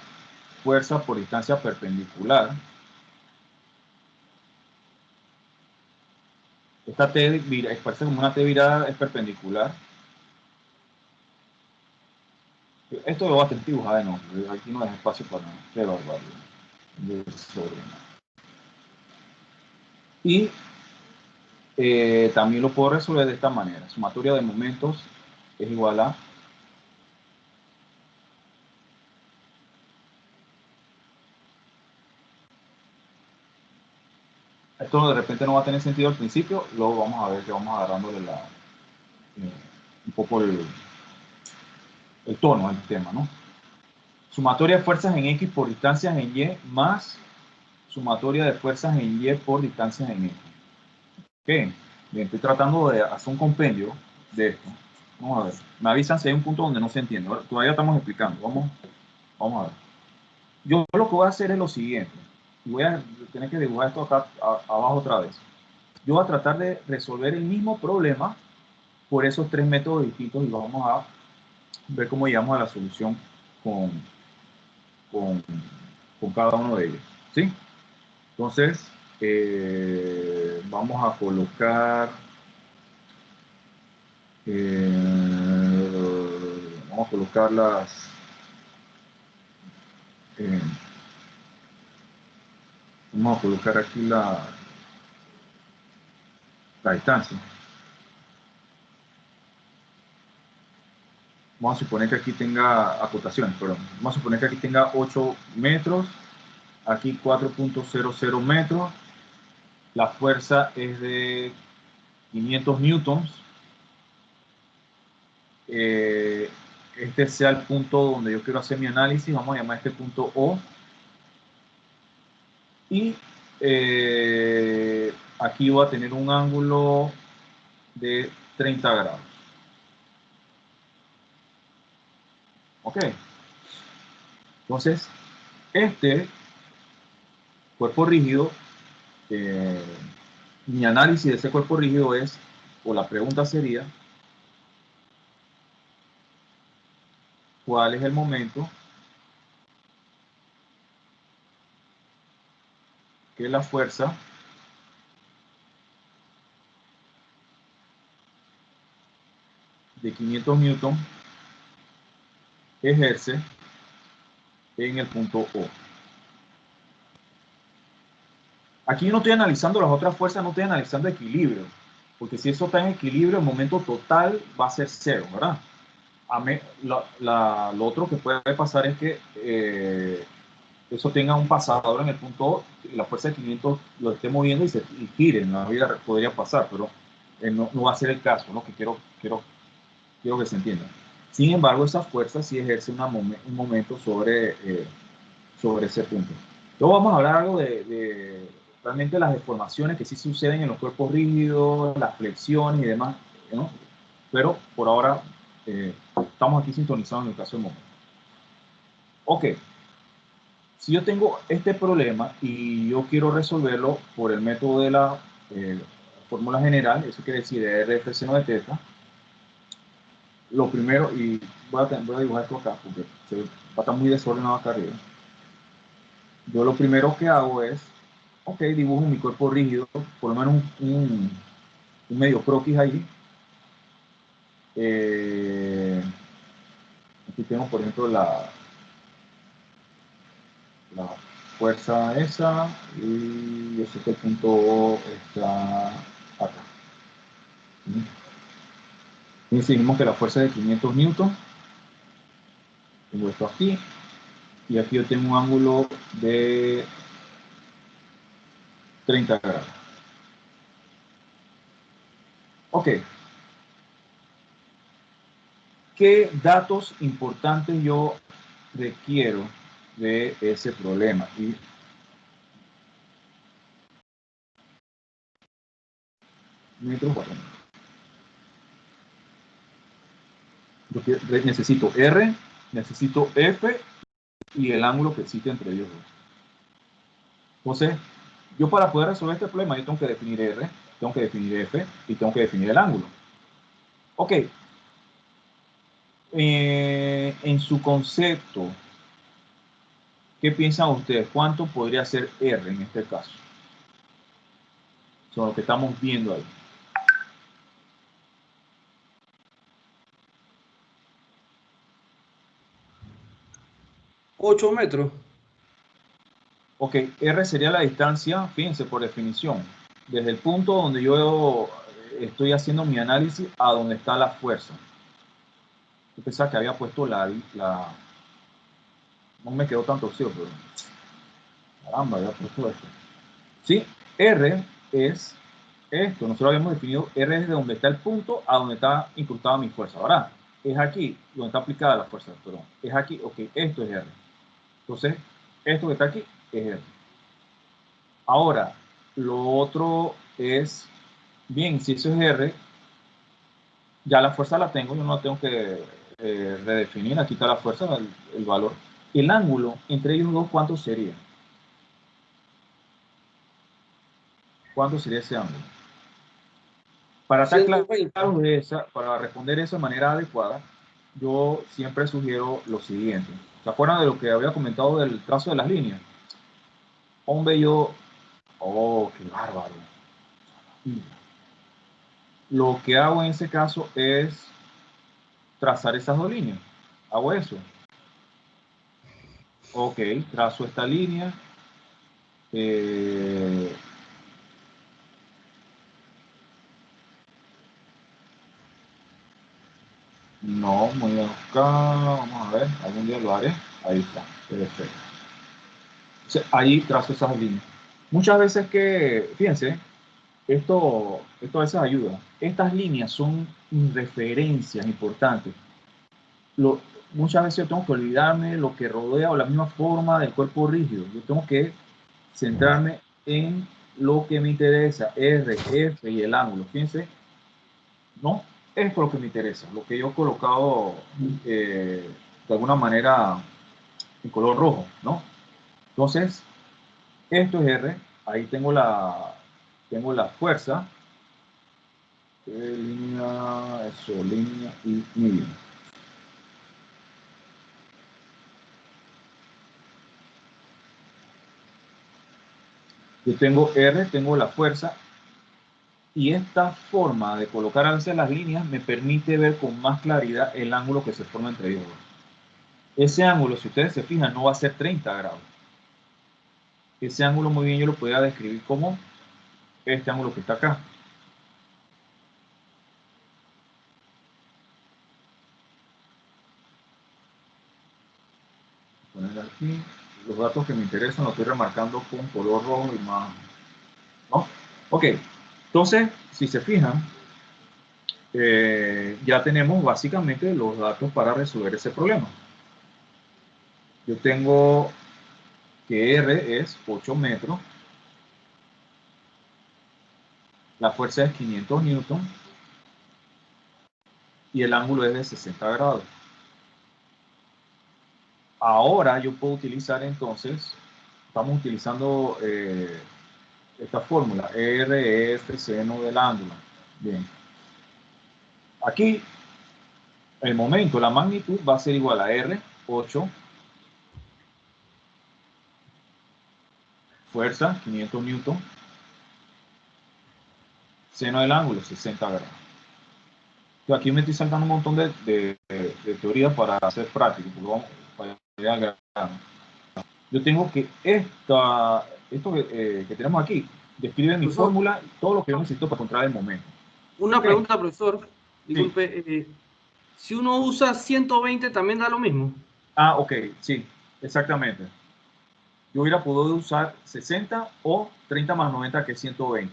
fuerza por distancia perpendicular. Esta T parece como una T virada, es perpendicular. Esto lo voy a tener que dibujar de nuevo. Aquí no hay espacio para nada. Qué barbaridad. Y también lo puedo resolver de esta manera. Sumatoria de momentos es igual a esto de repente no va a tener sentido al principio, luego vamos a ver que vamos agarrándole un poco el tono al tema, ¿no? Sumatoria de fuerzas en X por distancias en Y más sumatoria de fuerzas en Y por distancias en X. Ok, bien, estoy tratando de hacer un compendio de esto. Vamos a ver, me avisan si hay un punto donde no se entiende. Todavía estamos explicando, vamos a ver. Yo lo que voy a hacer es lo siguiente, y voy a tener que dibujar esto acá abajo otra vez. Yo voy a tratar de resolver el mismo problema por esos tres métodos distintos y vamos a ver cómo llegamos a la solución con, con, con cada uno de ellos. ¿Sí? Entonces, vamos a colocar las vamos a colocar aquí la distancia. Vamos a suponer que aquí tenga acotaciones, perdón. Vamos a suponer que aquí tenga 8 metros, aquí 4.00 metros. La fuerza es de 500 newtons. Este sea el punto donde yo quiero hacer mi análisis. Vamos a llamar este punto O. Y aquí voy a tener un ángulo de 30 grados. Ok. Entonces, este cuerpo rígido, mi análisis de ese cuerpo rígido es, o la pregunta sería, ¿cuál es el momento que la fuerza de 500 newton ejerce en el punto O? Aquí yo no estoy analizando las otras fuerzas, no estoy analizando equilibrio, porque si eso está en equilibrio, el momento total va a ser cero, ¿verdad? Lo otro que puede pasar es que eso tenga un pasador en el punto O y la fuerza de 500 lo esté moviendo y gire. En la vida podría pasar, pero no va a ser el caso, ¿no? Que quiero que se entienda. Sin embargo, esa fuerza sí ejerce un momento sobre ese punto. Luego vamos a hablar algo de realmente las deformaciones que sí suceden en los cuerpos rígidos, las flexiones y demás, ¿no? Pero por ahora estamos aquí sintonizados en el caso del momento. Ok, si yo tengo este problema y yo quiero resolverlo por el método de la fórmula general, eso quiere decir RF seno de teta, lo primero, y voy a dibujar esto acá porque va a estar muy desordenado acá arriba. Yo lo primero que hago es, ok, dibujo mi cuerpo rígido, por lo menos un medio croquis ahí. Aquí tengo, por ejemplo, la fuerza esa, y yo sé que el punto O está acá. Y decimos que la fuerza es de 500 newton. Tengo esto aquí, y aquí yo tengo un ángulo de 30 grados. Ok. ¿Qué datos importantes yo requiero de ese problema? Y necesito R, necesito F y el ángulo que existe entre ellos dos. Entonces, yo para poder resolver este problema, yo tengo que definir R, tengo que definir F y tengo que definir el ángulo. Ok. En su concepto, ¿qué piensan ustedes? ¿Cuánto podría ser R en este caso? Son lo que estamos viendo ahí. 8 metros. Ok, R sería la distancia, fíjense, por definición, desde el punto donde yo estoy haciendo mi análisis a donde está la fuerza. Yo pensaba que había puesto no me quedó tanto torcido, pero caramba, había puesto esto. Sí, R es esto, nosotros habíamos definido R es de donde está el punto a donde está incrustada mi fuerza, ¿verdad? Es aquí donde está aplicada la fuerza, perdón. Es aquí, ok, esto es R. Entonces, esto que está aquí es R. Ahora, lo otro es, bien, si eso es R, ya la fuerza la tengo, yo no la tengo que redefinir, aquí está la fuerza, el valor. El ángulo entre ellos dos, ¿cuánto sería? ¿Cuánto sería ese ángulo? Para estar claro para responder eso de manera adecuada, yo siempre sugiero lo siguiente. ¿Se acuerdan de lo que había comentado del trazo de las líneas? Hombre, oh, qué bárbaro. Lo que hago en ese caso es trazar esas dos líneas. Hago eso. Ok, trazo esta línea. No, muy acá. Vamos a ver, algún día lo haré. Ahí está, perfecto. Entonces, ahí trazo esas líneas. Muchas veces fíjense, esto a veces ayuda. Estas líneas son referencias importantes. Muchas veces yo tengo que olvidarme lo que rodea o la misma forma del cuerpo rígido. Yo tengo que centrarme en lo que me interesa, R, F y el ángulo. Fíjense, ¿no? Esto es lo que me interesa, lo que yo he colocado de alguna manera en color rojo, ¿no? Entonces, esto es R, ahí tengo la fuerza, línea, eso, línea y línea. Yo tengo R, tengo la fuerza, y esta forma de colocar a veces las líneas me permite ver con más claridad el ángulo que se forma entre ellos dos. Ese ángulo, si ustedes se fijan, no va a ser 30 grados. ese ángulo muy bien yo lo podría describir como este ángulo que está acá. Poner aquí los datos que me interesan, los estoy remarcando con color rojo y más, ¿no? Ok, entonces, si se fijan, ya tenemos básicamente los datos para resolver ese problema. Yo tengo que R es 8 metros, la fuerza es 500 newton y el ángulo es de 60 grados. Ahora yo puedo utilizar entonces, estamos utilizando esta fórmula, R es el seno del ángulo. Bien. Aquí, el momento, la magnitud va a ser igual a R, 8, fuerza, 500 newton, seno del ángulo, 60 grados. Yo aquí me estoy saltando un montón de teorías para hacer práctico, porque vamos para ir al grano. Yo tengo que esto que tenemos aquí describe mi Profesor. fórmula, todo lo que yo necesito para encontrar el momento. Una Ok. pregunta, profesor. Disculpe, si uno usa 120 también da lo mismo. Ah, ok, sí, exactamente. Yo hubiera podido usar 60 o 30 más 90, que es 120.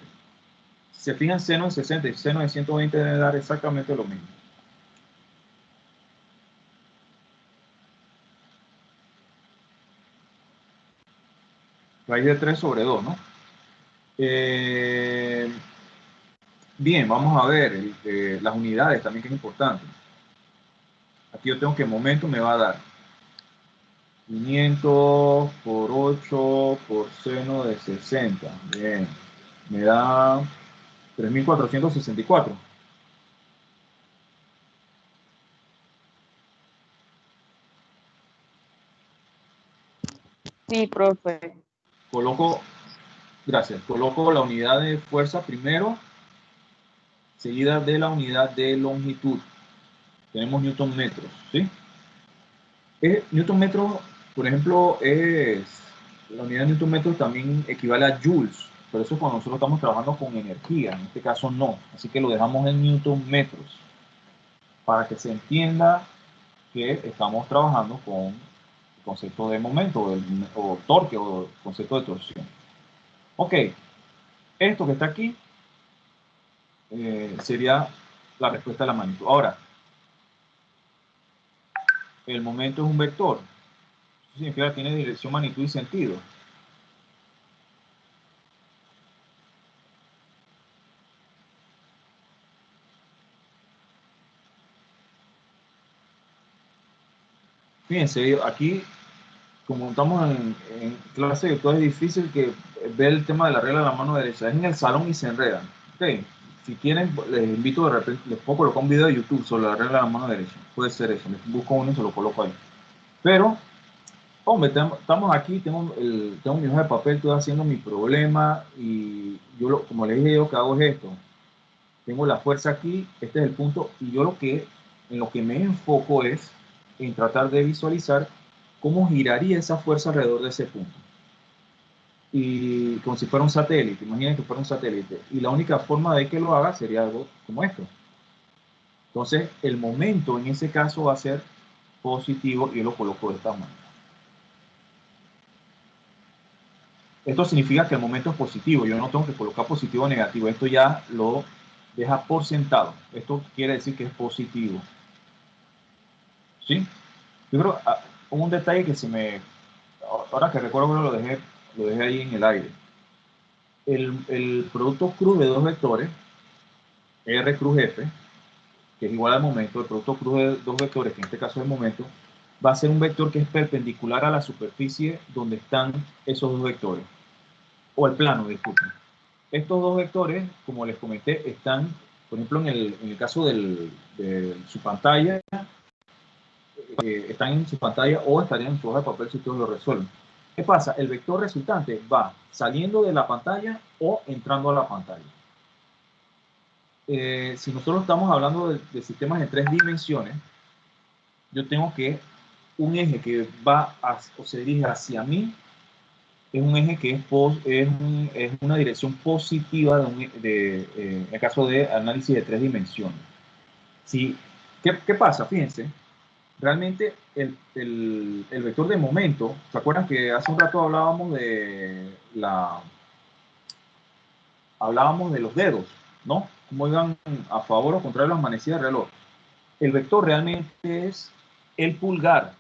Si se fijan, seno de 60 y seno de 120 deben dar exactamente lo mismo. Raíz de 3 sobre 2, ¿no? Bien, vamos a ver las unidades también, que es importante. Aquí yo tengo que momento me va a dar 500 por 8 por seno de 60. Bien, me da 3464. Sí, profe. Coloco, gracias, coloco la unidad de fuerza primero, seguida de la unidad de longitud. Tenemos newton metros, ¿sí? Newton metro, por ejemplo, la unidad de newton metro también equivale a joules, pero eso es cuando nosotros estamos trabajando con energía, en este caso no, así que lo dejamos en newton metros, para que se entienda que estamos trabajando con el concepto de momento, o torque, o concepto de torsión. Ok, esto que está aquí sería la respuesta a la magnitud. Ahora, el momento es un vector. Eso significa que tiene dirección, magnitud y sentido. Fíjense, aquí, como estamos en clase virtual, es difícil que ver el tema de la regla de la mano derecha. Es en el salón y se enredan. Okay. Si quieren, les invito de repente, les puedo colocar un video de YouTube sobre la regla de la mano derecha. Puede ser eso, les busco uno y se lo coloco ahí. Pero, hombre, estamos aquí, tengo mi hoja de papel, estoy haciendo mi problema y yo, como les dije yo, que hago es esto. Tengo la fuerza aquí, este es el punto, y yo en lo que me enfoco es en tratar de visualizar cómo giraría esa fuerza alrededor de ese punto. Y como si fuera un satélite, imaginen que fuera un satélite. Y la única forma de que lo haga sería algo como esto. Entonces, el momento en ese caso va a ser positivo y yo lo coloco de esta manera. Esto significa que el momento es positivo. Yo no tengo que colocar positivo o negativo. Esto ya lo deja por sentado. Esto quiere decir que es positivo. ¿Sí? Yo creo un detalle que ahora que recuerdo que lo dejé ahí en el aire. El producto cruz de dos vectores, R cruz F, que es igual al momento, el producto cruz de dos vectores, que en este caso es el momento, va a ser un vector que es perpendicular a la superficie donde están esos dos vectores, o el plano, disculpen. Estos dos vectores, como les comenté, están, por ejemplo, en el caso de su pantalla, están en su pantalla o estarían en su hoja de papel si ustedes lo resuelven. ¿Qué pasa? El vector resultante va saliendo de la pantalla o entrando a la pantalla. Si nosotros estamos hablando de sistemas de 3 dimensiones, yo tengo que un eje que va o se dirige hacia mí es un eje que es una dirección positiva en el caso de análisis de 3 dimensiones. ¿Sí? ¿Qué pasa? Fíjense, realmente el vector de momento, ¿se acuerdan que hace un rato hablábamos de los dedos, ¿no? Cómo iban a favor o contrario de las manecillas del reloj. El vector realmente es el pulgar.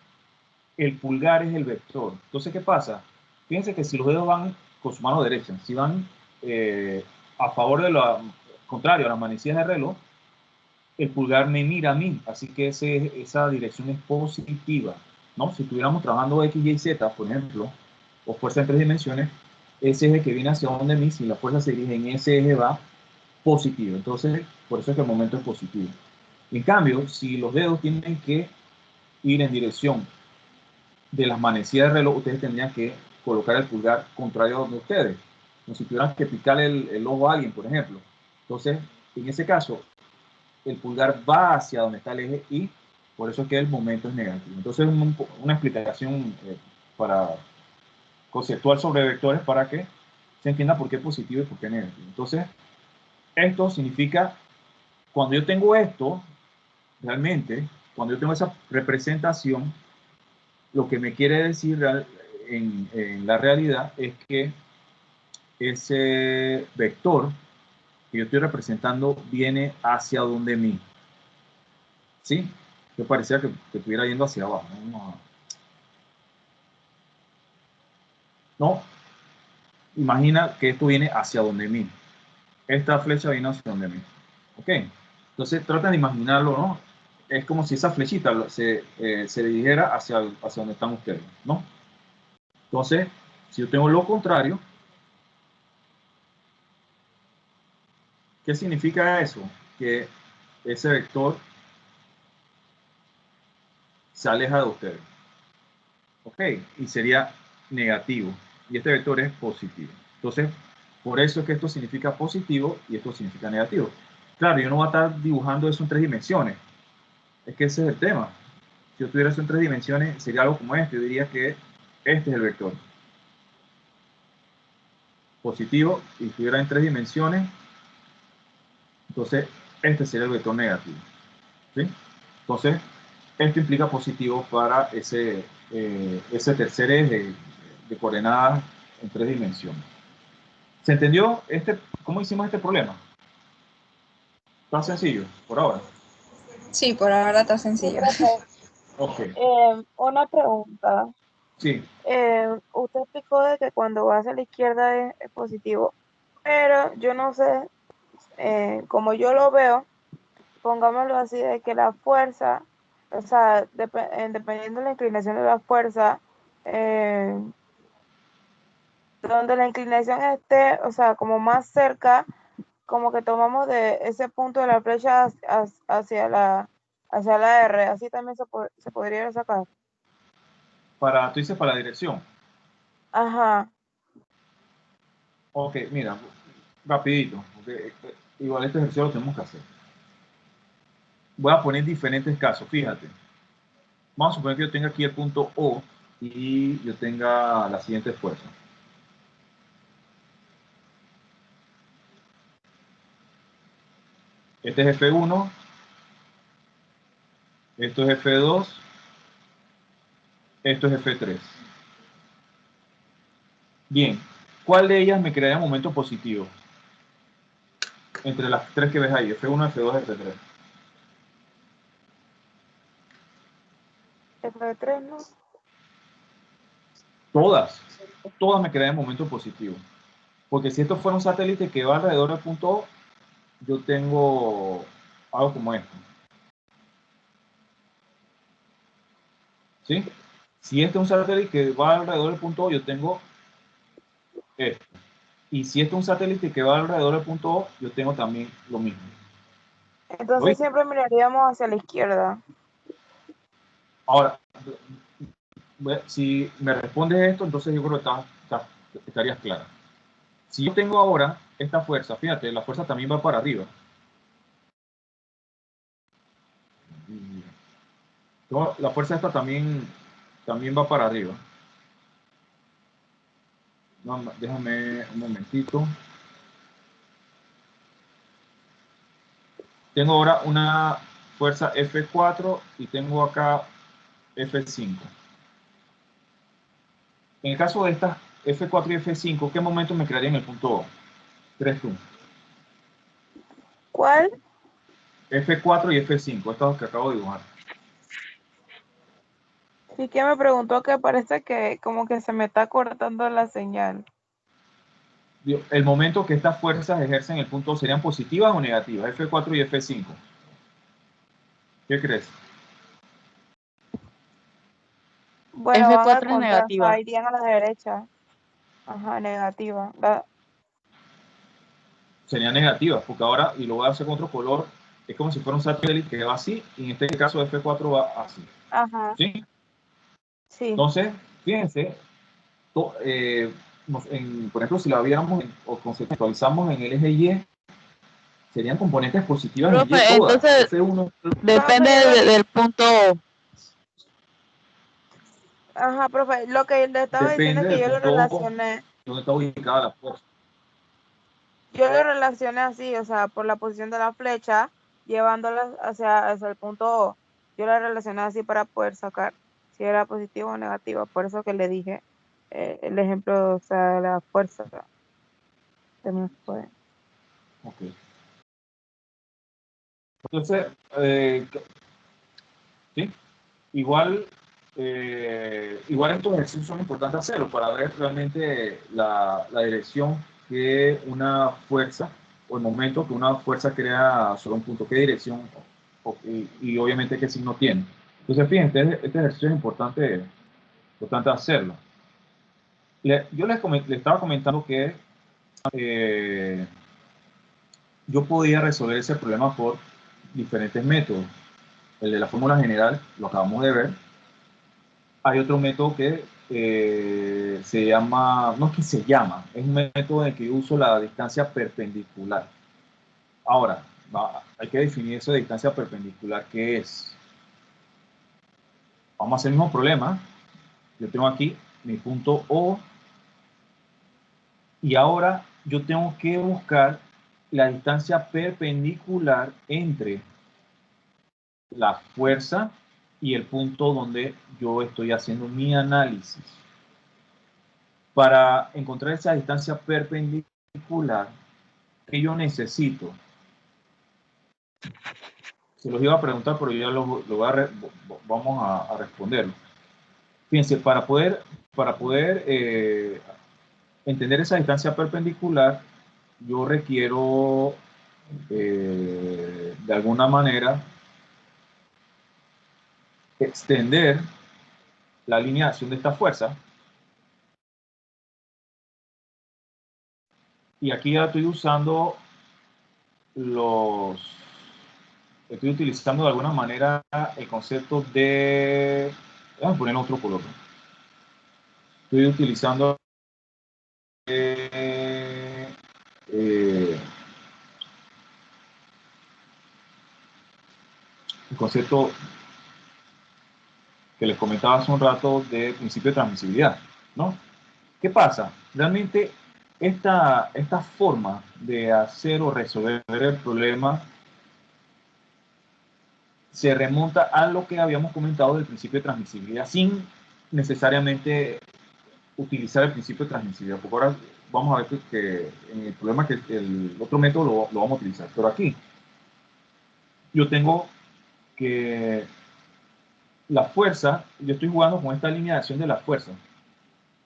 El pulgar es el vector. Entonces, ¿qué pasa? Fíjense que si los dedos van con su mano derecha, si van a favor de contrario a las manecillas del reloj, el pulgar me mira a mí, así que esa dirección es positiva, ¿no? Si estuviéramos trabajando X, Y, Z, por ejemplo, o fuerza en 3 dimensiones, ese eje que viene hacia donde mí, si la fuerza se dirige en ese eje, va positivo. Entonces, por eso es que el momento es positivo. En cambio, si los dedos tienen que ir en dirección de las manecillas del reloj, ustedes tendrían que colocar el pulgar contrario a donde ustedes, como si tuvieran que picarle el ojo a alguien, por ejemplo. Entonces, en ese caso, el pulgar va hacia donde está el eje y por eso es que el momento es negativo. Entonces, una explicación para conceptual sobre vectores para que se entienda por qué positivo y por qué negativo. Entonces, esto significa, cuando yo tengo esto, realmente, cuando yo tengo esa representación, lo que me quiere decir en la realidad es que ese vector que yo estoy representando viene hacia donde mí. ¿Sí? Yo parecía que estuviera yendo hacia abajo. No, imagina que esto viene hacia donde mí. Esta flecha viene hacia donde mí. ¿Ok? Entonces trata de imaginarlo, ¿no? Es como si esa flechita se dirigiera hacia donde están ustedes, ¿no? Entonces, si yo tengo lo contrario, ¿qué significa eso? Que ese vector se aleja de ustedes. ¿Ok? Y sería negativo. Y este vector es positivo. Entonces, por eso es que esto significa positivo y esto significa negativo. Claro, yo no voy a estar dibujando eso en 3 dimensiones. Es que ese es el tema. Si yo tuviera eso en 3 dimensiones, sería algo como este. Yo diría que este es el vector positivo y si estuviera en 3 dimensiones, entonces este sería el vector negativo. ¿Sí? Entonces, esto implica positivo para ese tercer eje de coordenadas en 3 dimensiones. ¿Se entendió cómo hicimos este problema? Está sencillo, por ahora. Sí, por ahora está sencillo. Ok, Una pregunta. sí, Usted explicó de que cuando va hacia la izquierda es positivo, pero yo no sé, como yo lo veo, pongámoslo así, de que la fuerza, o sea, dependiendo de la inclinación de la fuerza, eh, donde la inclinación esté, o sea, como más cerca, como que tomamos de ese punto de la flecha hacia la R, así también se podría sacar. tú dices para la dirección. Ajá. Ok, mira, rapidito, porque igual este ejercicio lo tenemos que hacer. Voy a poner diferentes casos, fíjate. Vamos a suponer que yo tenga aquí el punto O y yo tenga la siguiente fuerza. Este es F1, esto es F2, esto es F3. Bien, ¿cuál de ellas me crearía momento positivo? Entre las tres que ves ahí, F1, F2, F3. F3, ¿no? Todas me crearían momento positivo. Porque si esto fuera un satélite que va alrededor del punto O, yo tengo algo como esto. ¿Sí? Si este es un satélite que va alrededor del punto O, yo tengo esto. Y si este es un satélite que va alrededor del punto O, yo tengo también lo mismo. Entonces ¿Oíste? siempre miraríamos hacia la izquierda. Ahora, si me respondes esto, entonces yo creo que estarías clara. Si yo tengo ahora esta fuerza, fíjate, la fuerza también va para arriba. La fuerza esta también va para arriba. No, déjame un momentito. Tengo ahora una fuerza F4 y tengo acá F5. En el caso de estas F4 y F5, ¿qué momento me crearía en el punto O? ¿Crees tú? ¿Cuál? F4 y F5, estos que acabo de dibujar. Sí que me preguntó que parece que como que se me está cortando la señal. El momento que estas fuerzas ejercen el punto O, ¿serían positivas o negativas? F4 y F5. ¿Qué crees? Bueno, van al F4 es contrario, o sea, negativa. irían a la derecha. Ajá, negativa. Serían negativas, porque ahora, y lo voy a hacer con otro color, es como si fuera un satélite que va así, y en este caso F4 va así. Ajá, ¿Sí? sí. Entonces, fíjense, por ejemplo, si la viéramos o conceptualizamos en el eje Y, serían componentes positivas en Y Profe, todas. entonces F1, depende Profe, del punto O. ajá, profe, lo que le estaba diciendo es depende que del yo lo punto O relacioné, donde está ubicada la fuerza. así, o sea, por la posición de la flecha, llevándola hacia el punto O. Yo la relacioné así para poder sacar si era positivo o negativo. Por eso que le dije el ejemplo, o sea, la fuerza se me fue. Ok. Entonces, ¿sí? Igual, igual estos ejercicios son importantes hacerlo para ver realmente la dirección que una fuerza, o el momento que una fuerza crea sobre un punto, qué dirección y obviamente qué signo tiene. Entonces, fíjense, este ejercicio es importante hacerlo. Yo le estaba comentando que yo podía resolver ese problema por diferentes métodos. El de la fórmula general lo acabamos de ver. Hay otro método que se llama, no es que se llama, es un método en el que yo uso la distancia perpendicular. Ahora, hay que definir esa distancia perpendicular, ¿qué es? Vamos a hacer el mismo problema. Yo tengo aquí mi punto O y ahora yo tengo que buscar la distancia perpendicular entre la fuerza y el punto donde yo estoy haciendo mi análisis. Para encontrar esa distancia perpendicular que yo necesito, se los iba a preguntar, pero ya vamos a responderlo. Fíjense, para poder entender esa distancia perpendicular, yo requiero de alguna manera extender la alineación de esta fuerza. Y aquí ya estoy usando estoy utilizando de alguna manera el concepto de, vamos a poner otro color. Estoy utilizando el concepto que les comentaba hace un rato de principio de transmisibilidad, ¿no? ¿Qué pasa? Realmente esta forma de hacer o resolver el problema se remonta a lo que habíamos comentado del principio de transmisibilidad sin necesariamente utilizar el principio de transmisibilidad, porque ahora vamos a ver que en el problema que el otro método lo vamos a utilizar, pero aquí yo tengo que la fuerza, yo estoy jugando con esta alineación de la fuerza,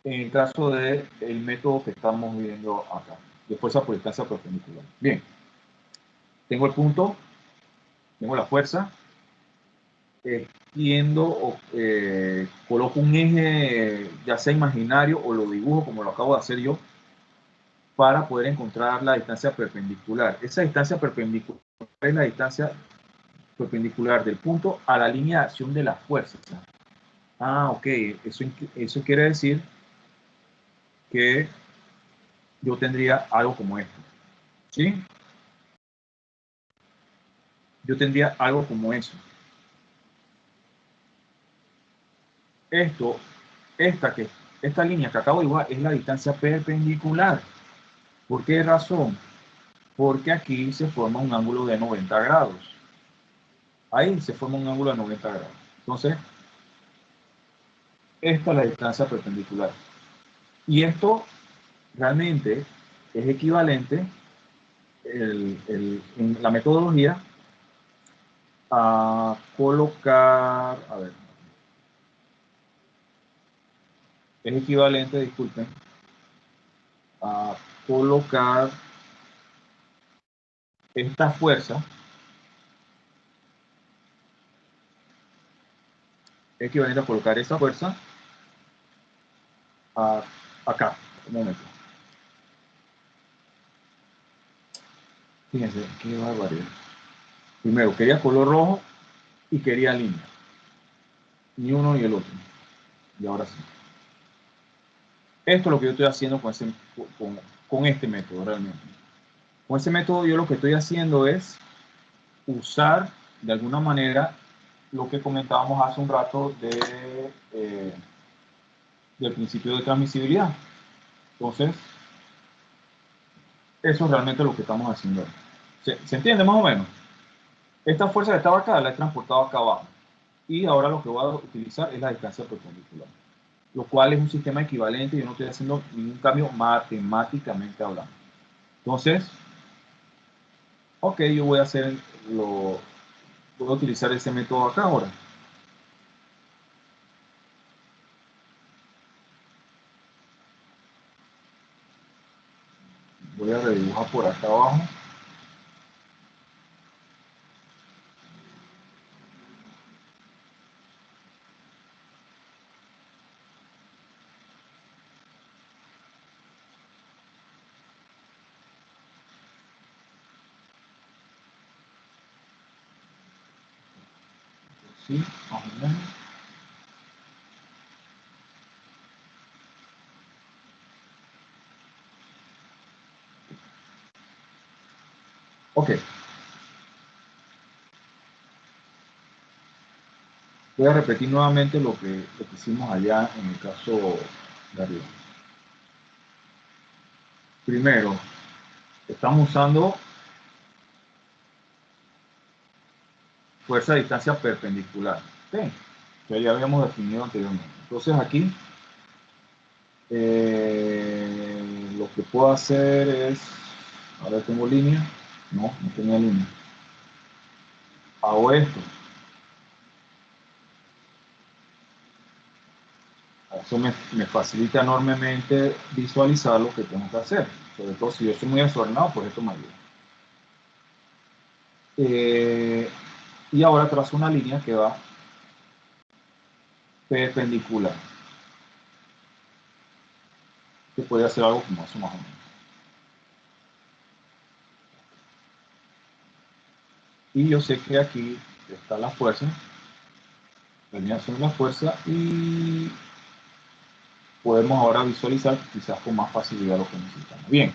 en el caso del método que estamos viendo acá, de fuerza por distancia perpendicular. Bien, tengo el punto, tengo la fuerza, o coloco un eje, ya sea imaginario o lo dibujo como lo acabo de hacer yo, para poder encontrar la distancia perpendicular. Esa distancia perpendicular es la distancia perpendicular del punto a la línea de acción de la fuerza. Ah, ok, eso quiere decir que yo tendría algo como esto. ¿Sí? Yo tendría algo como eso. Esta que esta línea que acabo de dibujar es la distancia perpendicular. ¿Por qué razón? Porque aquí se forma un ángulo de 90 grados. Ahí se forma un ángulo de 90 grados. Entonces, esta es la distancia perpendicular. Y esto realmente es equivalente en la metodología a colocar, a ver, es equivalente, disculpen, a colocar esta fuerza, es equivalente a colocar esa fuerza acá, un momento. Fíjense, qué barbaridad. Primero, quería color rojo y quería línea. Ni uno ni el otro. Y ahora sí. Esto es lo que yo estoy haciendo con este método realmente. Con ese método yo lo que estoy haciendo es usar de alguna manera lo que comentábamos hace un rato del principio de transmisibilidad. Entonces, eso es realmente lo que estamos haciendo. ¿Se entiende más o menos? Esta fuerza que estaba acá la he transportado acá abajo. Y ahora lo que voy a utilizar es la distancia perpendicular. Lo cual es un sistema equivalente. Yo no estoy haciendo ningún cambio matemáticamente hablando. Entonces, ok, yo voy a utilizar ese método acá ahora. Voy a redibujar por acá abajo. Sí, más o menos. Ok. Voy a repetir nuevamente lo que hicimos allá en el caso de arriba. Primero, estamos usando fuerza a distancia perpendicular. ¿Okay? Que ya habíamos definido anteriormente. Entonces aquí lo que puedo hacer es, ahora tengo línea, no tenía línea. Hago esto. Eso me facilita enormemente visualizar lo que tengo que hacer. Sobre todo si yo estoy muy desordenado, pues esto me ayuda. Y ahora trazo una línea que va perpendicular. Que puede hacer algo como eso más o menos. Y yo sé que aquí está la fuerza. La línea sobre la fuerza y podemos ahora visualizar quizás con más facilidad lo que necesitamos. Bien.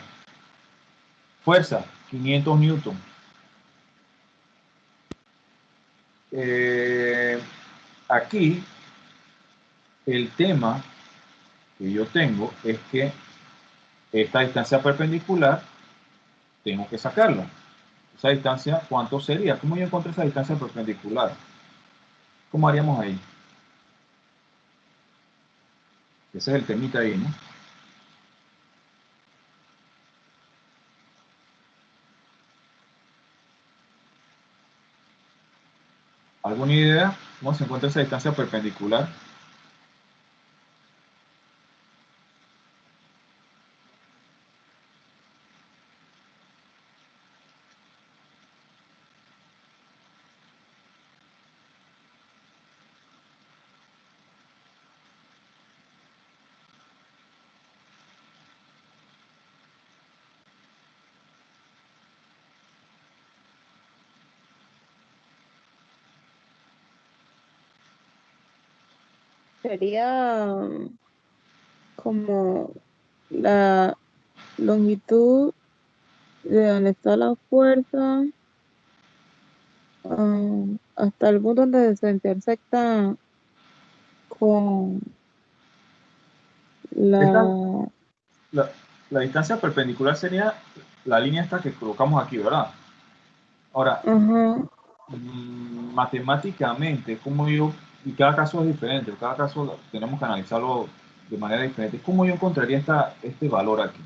Fuerza, 500 newton. Aquí el tema que yo tengo es que esta distancia perpendicular tengo que sacarla. Esa distancia, ¿cuánto sería? ¿Cómo yo encuentro esa distancia perpendicular? ¿Cómo haríamos ahí? Ese es el temita ahí, ¿no? ¿Alguna idea? ¿Cómo se encuentra esa distancia perpendicular? Sería como la longitud de donde está la fuerza hasta el punto donde se intersecta con, Esta, La, la distancia perpendicular sería la línea esta que colocamos aquí, ¿verdad? Ahora, ajá, matemáticamente, como yo, y cada caso es diferente, cada caso tenemos que analizarlo de manera diferente, ¿cómo yo encontraría este valor aquí?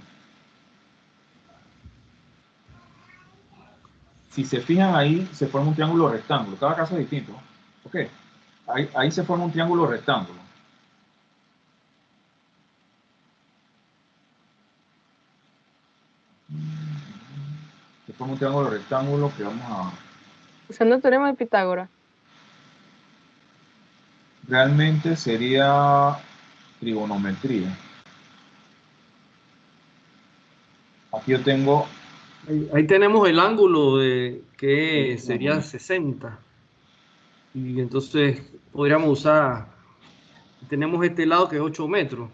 Si se fijan ahí, se forma un triángulo rectángulo, cada caso es distinto, ¿ok? Ahí se forma un triángulo rectángulo. Se forma un triángulo rectángulo que vamos a... Usando el teorema de Pitágoras. Realmente sería trigonometría. Aquí yo tengo... Ahí tenemos el ángulo que sería 60. Y entonces podríamos usar, tenemos este lado que es 8 metros,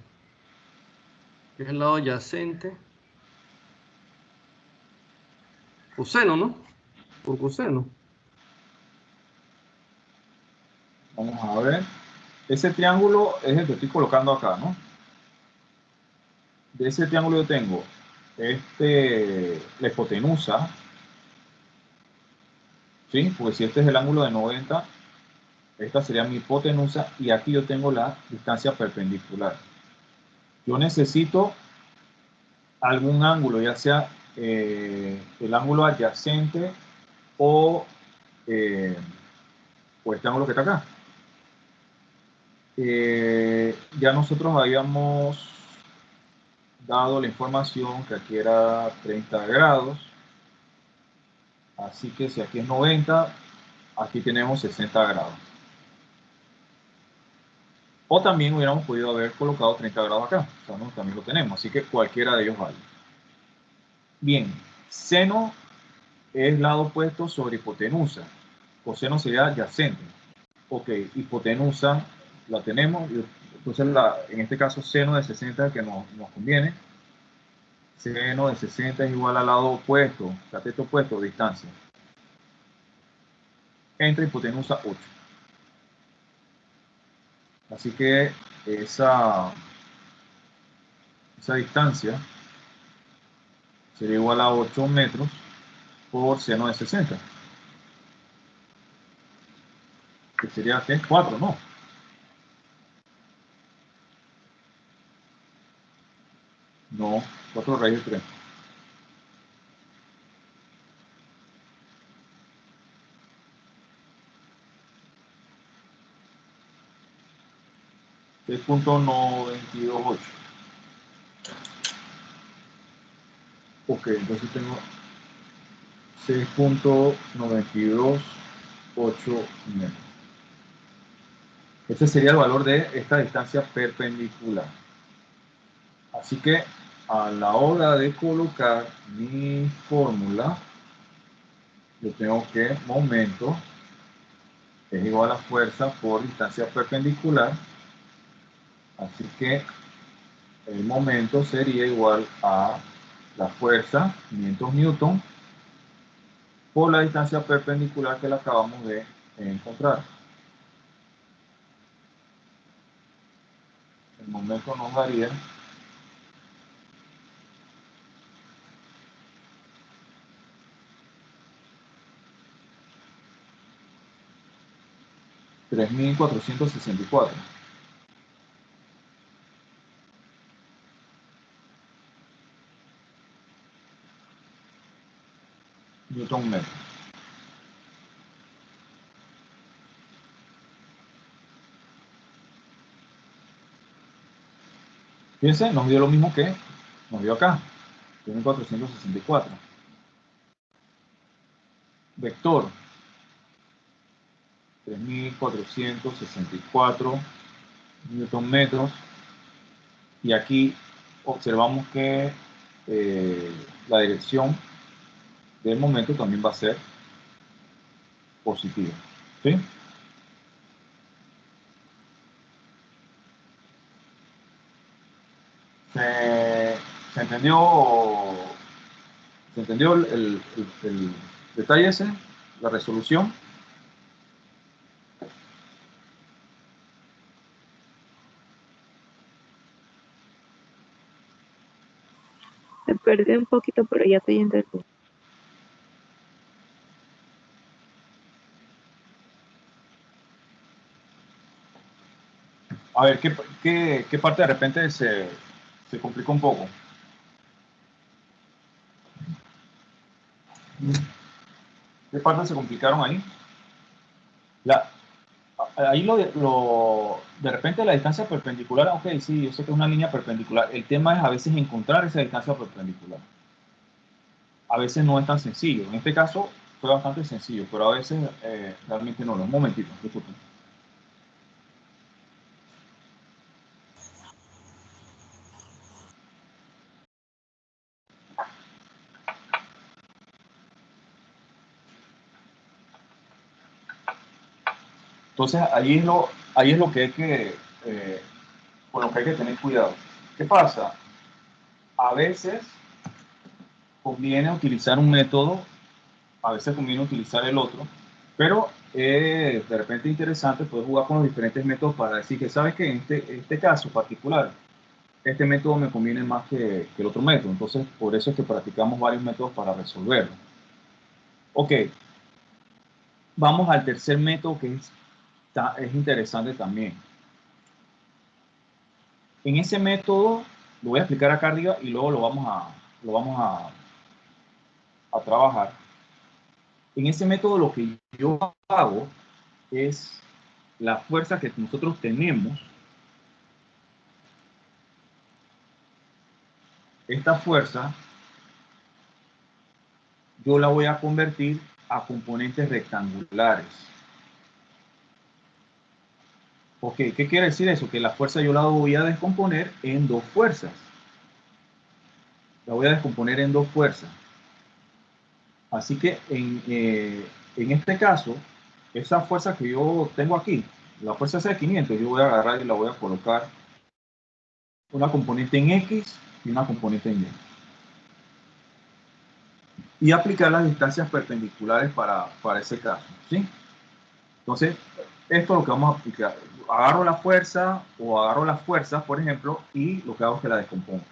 que es el lado adyacente. Coseno, ¿no? Por coseno. Vamos a ver. Ese triángulo es el que estoy colocando acá, ¿no? De ese triángulo yo tengo la hipotenusa, ¿sí? Porque si este es el ángulo de 90, esta sería mi hipotenusa y aquí yo tengo la distancia perpendicular. Yo necesito algún ángulo, ya sea el ángulo adyacente o este ángulo que está acá. Ya nosotros habíamos dado la información que aquí era 30 grados, así que si aquí es 90, aquí tenemos 60 grados. O también hubiéramos podido haber colocado 30 grados acá, o sea, ¿no? También lo tenemos, así que cualquiera de ellos vale. Bien, seno es lado opuesto sobre hipotenusa, coseno sería adyacente. Ok, hipotenusa la tenemos, entonces en este caso seno de 60 es el que nos conviene. Seno de 60 es igual al lado opuesto, cateto opuesto, distancia. Entre hipotenusa 8. Así que esa distancia sería igual a 8 metros por seno de 60. Que sería, ¿qué? 4, ¿no? No, 4 raíz de 3. .928. Ok, entonces tengo 6.928 metros. Este sería el valor de esta distancia perpendicular. Así que a la hora de colocar mi fórmula, yo tengo que momento es igual a fuerza por distancia perpendicular. Así que el momento sería igual a la fuerza, 500 newton, por la distancia perpendicular que la acabamos de encontrar. El momento nos daría 3.464. Newton metro. Fíjense, nos dio lo mismo que nos dio acá, 3.464. Vector, 3.464 newton metros. Y aquí observamos que la dirección del momento también va a ser positiva. ¿Sí? ¿Se entendió? ¿Se entendió el detalle ese? La resolución. Me perdí un poquito, pero ya estoy entendiendo. A ver, ¿qué parte de repente se complica un poco? ¿Qué partes se complicaron ahí? La, ahí de repente la distancia perpendicular, ok, sí, yo sé que es una línea perpendicular. El tema es a veces encontrar esa distancia perpendicular. A veces no es tan sencillo. En este caso fue bastante sencillo, pero a veces realmente no. Un momentito, disculpen. Entonces ahí es lo que hay que, con lo que hay que tener cuidado. ¿Qué pasa? A veces conviene utilizar un método, a veces conviene utilizar el otro, pero de repente interesante poder jugar con los diferentes métodos para decir que sabes que en este caso particular, este método me conviene más que el otro método. Entonces, por eso es que practicamos varios métodos para resolverlo. Ok, vamos al tercer método que es interesante también. En ese método, lo voy a explicar acá arriba y luego lo vamos a trabajar. En ese método lo que yo hago es la fuerza que nosotros tenemos. Esta fuerza yo la voy a convertir a componentes rectangulares. Ok, ¿qué quiere decir eso? Que la fuerza yo la voy a descomponer en dos fuerzas. La voy a descomponer en dos fuerzas. Así que en este caso, esa fuerza que yo tengo aquí, la fuerza es de 500, yo voy a agarrar y la voy a colocar una componente en X y una componente en Y. Y aplicar las distancias perpendiculares para ese caso, ¿sí? Entonces, esto es lo que vamos a aplicar. Agarro la fuerza o agarro las fuerzas, por ejemplo, y lo que hago es que la descompongo.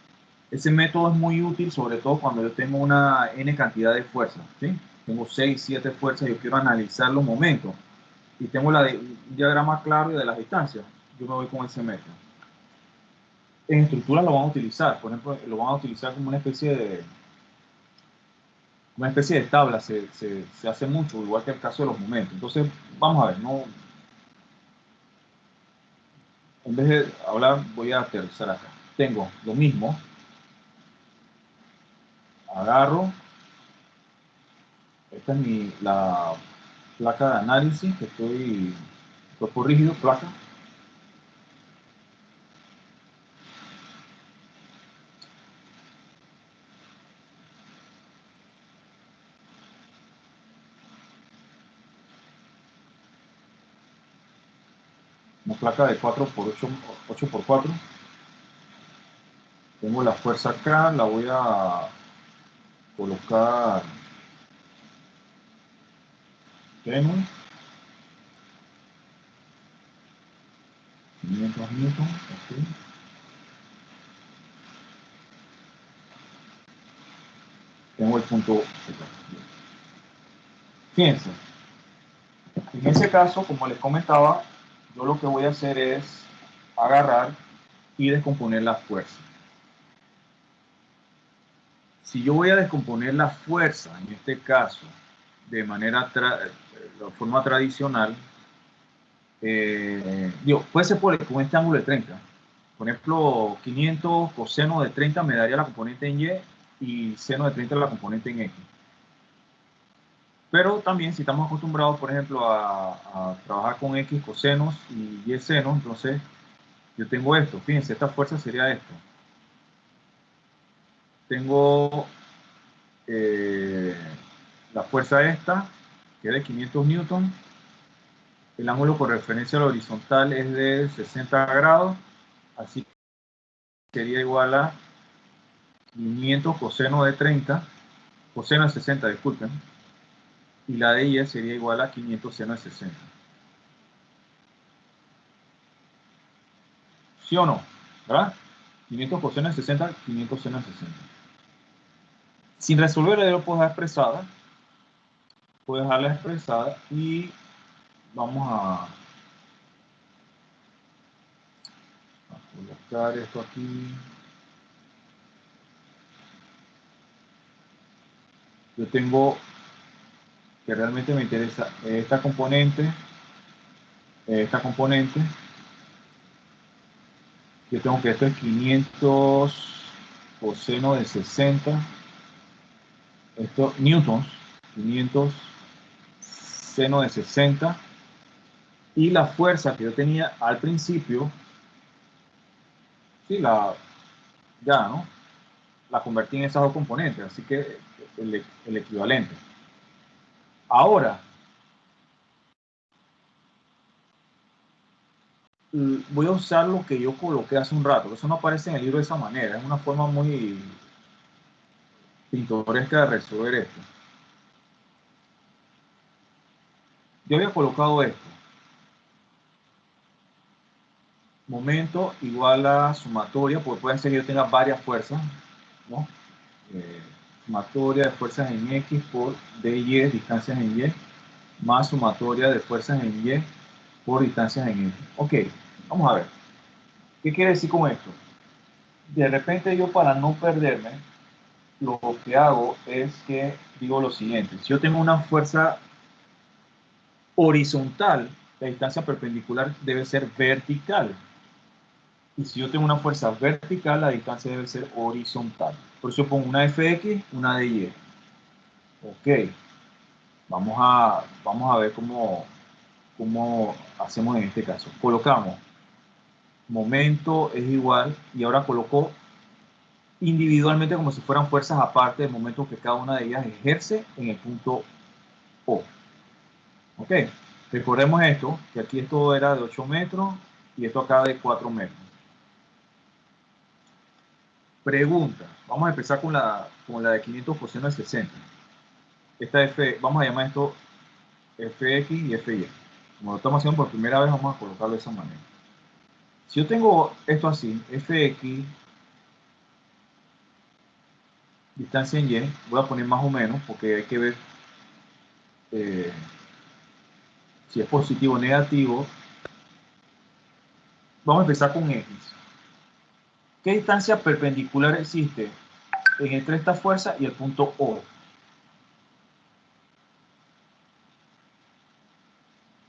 Ese método es muy útil, sobre todo cuando yo tengo una n cantidad de fuerzas, ¿sí? Tengo 6, 7 fuerzas y yo quiero analizar los momentos y tengo un diagrama claro de las distancias. Yo me voy con ese método. En estructuras lo van a utilizar, por ejemplo, lo van a utilizar como una especie de tabla, se hace mucho, igual que el caso de los momentos. Entonces, vamos a ver, no, en vez de hablar, voy a aterrizar acá. Tengo lo mismo, agarro, esta es la placa de análisis que estoy rígido, placa. Una placa de 8x4. Tengo la fuerza acá, la voy a colocar tenue, 500 newton, okay. Tengo el punto. Fíjense, en ese caso, como les comentaba, yo lo que voy a hacer es agarrar y descomponer la fuerza. Si yo voy a descomponer la fuerza, en este caso, de forma tradicional, puede ser con este ángulo de 30. Por ejemplo, 500 coseno de 30 me daría la componente en Y y seno de 30 la componente en X. Pero también si estamos acostumbrados, por ejemplo, a trabajar con X cosenos y Y senos, entonces yo tengo esto. Fíjense, esta fuerza sería esto. Tengo la fuerza esta, que es de 500 newton. El ángulo con referencia al horizontal es de 60 grados, así que sería igual a 500 coseno de 30, coseno de 60, disculpen, y la de Y sería igual a 500 seno de 60. ¿Sí o no? ¿Verdad? 500 coseno de 60, 500 seno de 60. Sin resolver, yo lo puedo dejar expresada. Puedo dejarla expresada y vamos a colocar esto aquí. Yo tengo que realmente me interesa esta componente. Yo tengo que esto es 500 coseno de 60. Esto, newtons, 500 seno de 60. Y la fuerza que yo tenía al principio, sí, ya, ¿no? La convertí en esas dos componentes, así que el equivalente. Ahora, voy a usar lo que yo coloqué hace un rato. Eso no aparece en el libro de esa manera. Es una forma muy pintoresca de resolver esto. Yo había colocado esto. Momento igual a sumatoria, porque puede ser que yo tenga varias fuerzas, ¿no? Sumatoria de fuerzas en X por dy, distancias en Y, más sumatoria de fuerzas en Y por distancias en X. Ok, vamos a ver. ¿Qué quiere decir con esto? De repente yo, para no perderme, lo que hago es que digo lo siguiente. Si yo tengo una fuerza horizontal, la distancia perpendicular debe ser vertical. Y si yo tengo una fuerza vertical, la distancia debe ser horizontal. Por eso pongo una Fx, una dy. Ok. Vamos a ver cómo hacemos en este caso. Colocamos momento es igual, y ahora coloco individualmente como si fueran fuerzas aparte del momento que cada una de ellas ejerce en el punto O. Ok. Recordemos esto, que aquí esto era de 8 metros y esto acá de 4 metros. Pregunta. Vamos a empezar con la de 500 coseno de 60. Esta F, vamos a llamar esto Fx y Fy. Como lo estamos haciendo por primera vez, vamos a colocarlo de esa manera. Si yo tengo esto así, Fx, distancia en Y, voy a poner más o menos porque hay que ver si es positivo o negativo. Vamos a empezar con X. ¿Qué distancia perpendicular existe entre esta fuerza y el punto O?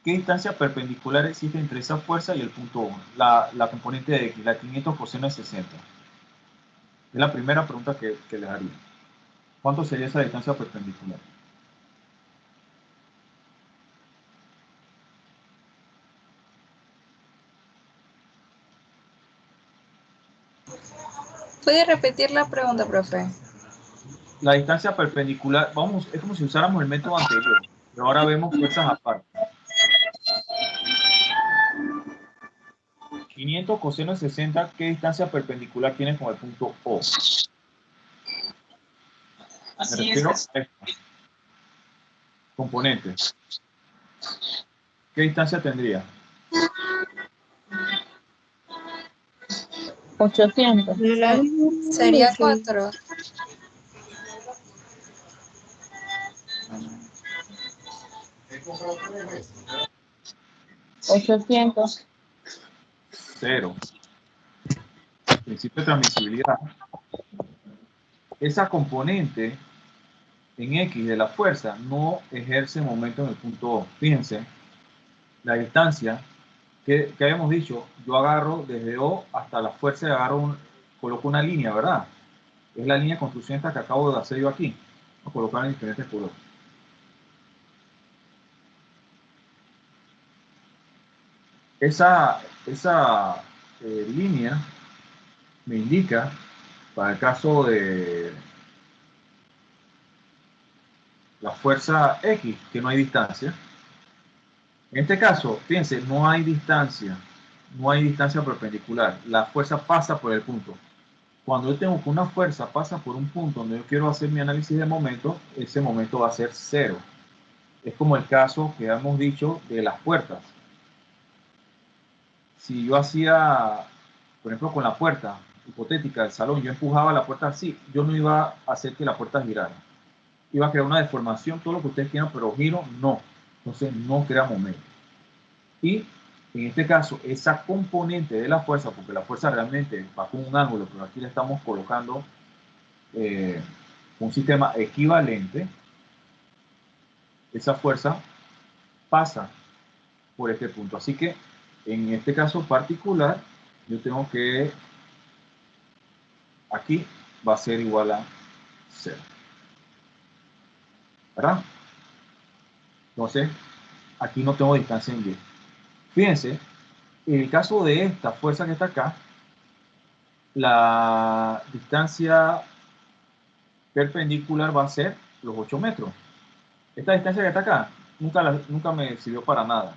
¿Qué distancia perpendicular existe entre esa fuerza y el punto O? La componente de X, la 500 coseno de 60. Es la primera pregunta que les haría. ¿Cuánto sería esa distancia perpendicular? ¿Puede repetir la pregunta, profe? La distancia perpendicular, es como si usáramos el método anterior, pero ahora vemos fuerzas aparte. 500 coseno de 60, ¿qué distancia perpendicular tiene con el punto O? Me refiero a esto. Componente. ¿Qué distancia tendría? 800. Sería 4. Cero. Principio de transmisibilidad. Esa componente en X de la fuerza no ejerce momento en el punto O. Fíjense, la distancia que habíamos dicho, yo agarro desde O hasta la fuerza y coloco una línea, ¿verdad? Es la línea de construcción esta que acabo de hacer yo aquí. Vamos a colocar en diferentes colores. Esa línea me indica, para el caso de la fuerza X, que no hay distancia. En este caso, fíjense, no hay distancia perpendicular. La fuerza pasa por el punto. Cuando yo tengo que una fuerza pasa por un punto donde yo quiero hacer mi análisis de momento, ese momento va a ser cero. Es como el caso que hemos dicho de las puertas. Si yo hacía, por ejemplo, con la puerta, hipotética del salón, yo empujaba la puerta así, yo no iba a hacer que la puerta girara. Iba a crear una deformación, todo lo que ustedes quieran, pero giro no. Entonces no crea momento. Y en este caso, esa componente de la fuerza, porque la fuerza realmente va con un ángulo, pero aquí le estamos colocando un sistema equivalente, esa fuerza pasa por este punto. Así que en este caso particular, yo tengo que, aquí va a ser igual a 0. ¿Verdad? Entonces, aquí no tengo distancia en Y. Fíjense, en el caso de esta fuerza que está acá, la distancia perpendicular va a ser los 8 metros. Esta distancia que está acá nunca me sirvió para nada.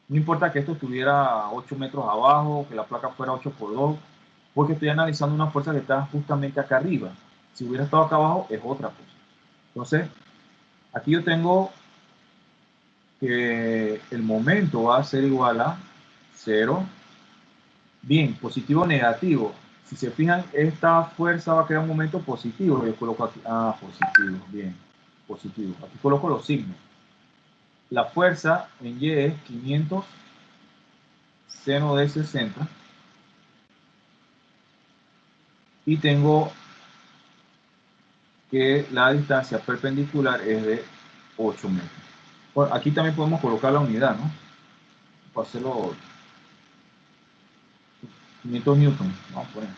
No importa que esto estuviera 8 metros abajo, que la placa fuera 8 por 2, porque estoy analizando una fuerza que está justamente acá arriba. Si hubiera estado acá abajo, es otra cosa. Entonces, aquí yo tengo que el momento va a ser igual a 0. Bien, positivo o negativo. Si se fijan, esta fuerza va a crear un momento positivo. Yo coloco aquí, positivo, bien, positivo. Aquí coloco los signos. La fuerza en Y es 500 seno de 60. Y tengo que la distancia perpendicular es de 8 metros. Bueno, aquí también podemos colocar la unidad, ¿no? Para hacerlo 500 newton. Vamos a poner.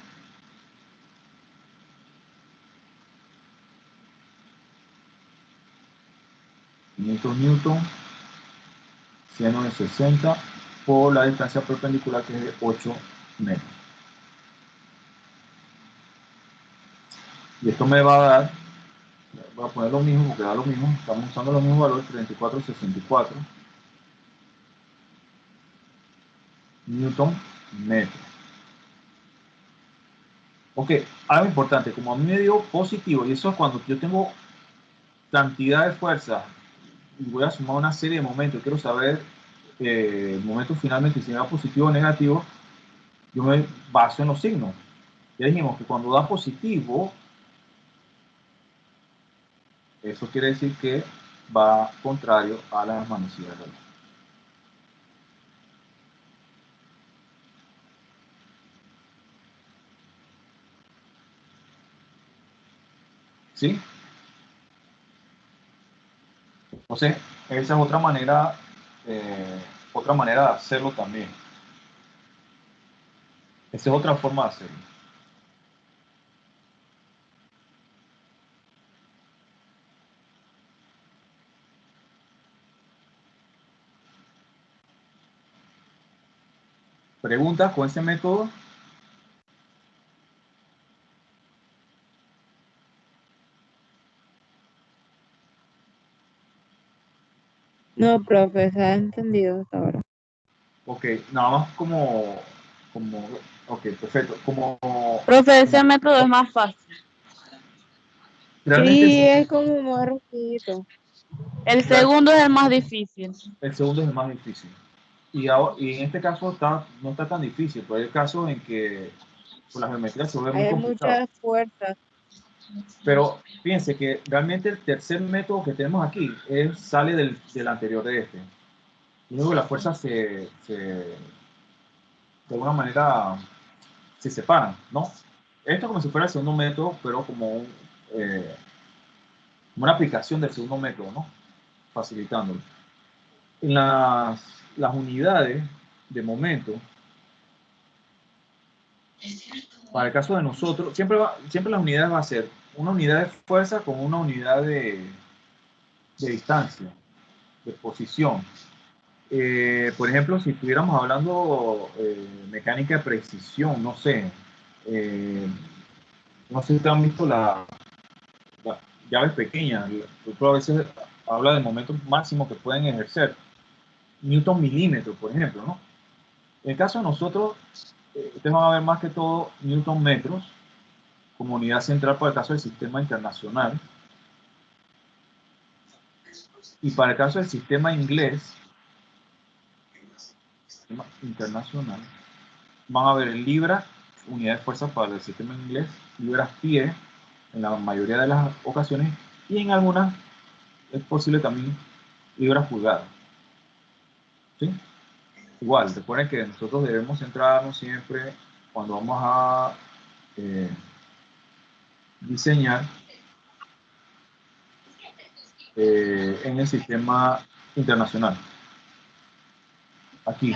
Newton, seno de 60 por la distancia perpendicular que es de 8 metros. Y esto me va a dar, voy a poner lo mismo porque da lo mismo, estamos usando los mismos valores, 34,64 newton metro. Ok, algo importante, como a mí me dio positivo, y eso es cuando yo tengo cantidad de fuerza y voy a sumar una serie de momentos, quiero saber el momento finalmente si me da positivo o negativo, yo me baso en los signos. Ya dijimos que cuando da positivo, eso quiere decir que va contrario a las manecillas del reloj. ¿Sí? Entonces, esa es otra manera de hacerlo también. Esa es otra forma de hacerlo. ¿Preguntas con ese método? No, profe, se ha entendido hasta ahora. Ok, nada más ok, perfecto. Profe, ese método es más fácil. Realmente Sí, es como más rapidito. El segundo es el más difícil. el segundo es el más difícil. Y en este caso no está tan difícil, pero hay casos en que por la geometría se vuelve muy Hay complicado. muchas fuerzas. Pero fíjense que realmente el tercer método que tenemos aquí sale del anterior de este. Y luego las fuerzas de alguna manera se separan, ¿no? Esto como si fuera el segundo método, pero como una aplicación del segundo método, ¿no? Facilitándolo. En las unidades de momento, para el caso de nosotros, siempre las unidades va a ser una unidad de fuerza con una unidad de distancia, de posición. Por ejemplo, si estuviéramos hablando mecánica de precisión, no sé si ustedes han visto las llaves pequeñas, a veces habla del momento máximo que pueden ejercer, newton milímetro, por ejemplo, ¿no? En el caso de nosotros, ustedes van a ver más que todo newton metros como unidad central para el caso del sistema internacional. Y para el caso del sistema inglés, sistema internacional, van a ver el libra unidad de fuerza para el sistema en inglés, libras-pie, en la mayoría de las ocasiones, y en algunas es posible también libras-pulgadas. ¿Sí? Igual, recuerden que nosotros debemos centrarnos siempre cuando vamos a diseñar en el sistema internacional. Aquí.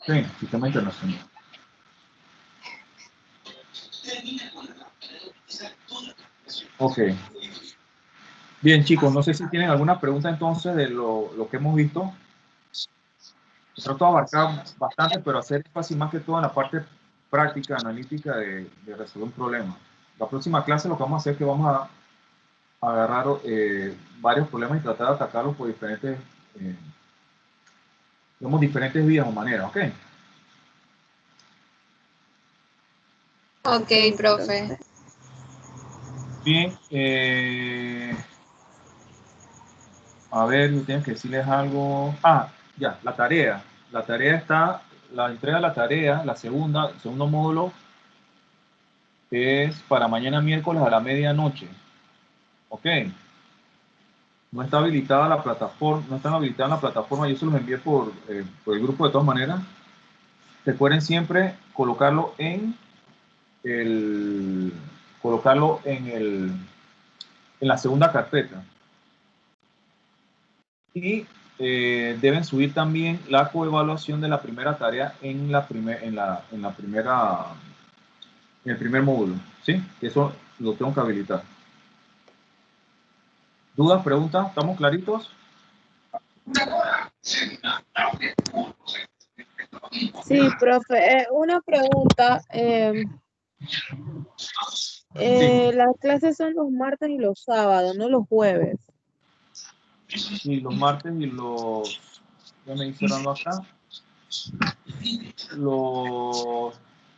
Sí, sistema internacional. Ok. Bien, chicos, no sé si tienen alguna pregunta entonces de lo que hemos visto. Trato de abarcar bastante, pero hacer énfasis más que todo en la parte práctica, analítica de resolver un problema. La próxima clase lo que vamos a hacer es que vamos a agarrar varios problemas y tratar de atacarlos por diferentes, digamos, diferentes vías o maneras, ¿ok? Ok, profe. Bien, a ver, yo tengo que decirles algo. Ah, ya, la tarea. La tarea está, la entrega de la tarea, la segunda, el segundo módulo, es para mañana miércoles a la medianoche. Ok. No está habilitada la plataforma, no están habilitadas la plataforma, yo se los envié por el grupo de todas maneras. Recuerden siempre colocarlo en la segunda carpeta. Y deben subir también la coevaluación de la primera tarea en el primer módulo, ¿sí? Eso lo tengo que habilitar. ¿Dudas, preguntas? ¿Estamos claritos? Sí, profe, una pregunta. Las clases son los martes y los sábados, no los jueves. Y los martes y los... Déjame ir cerrando acá. Los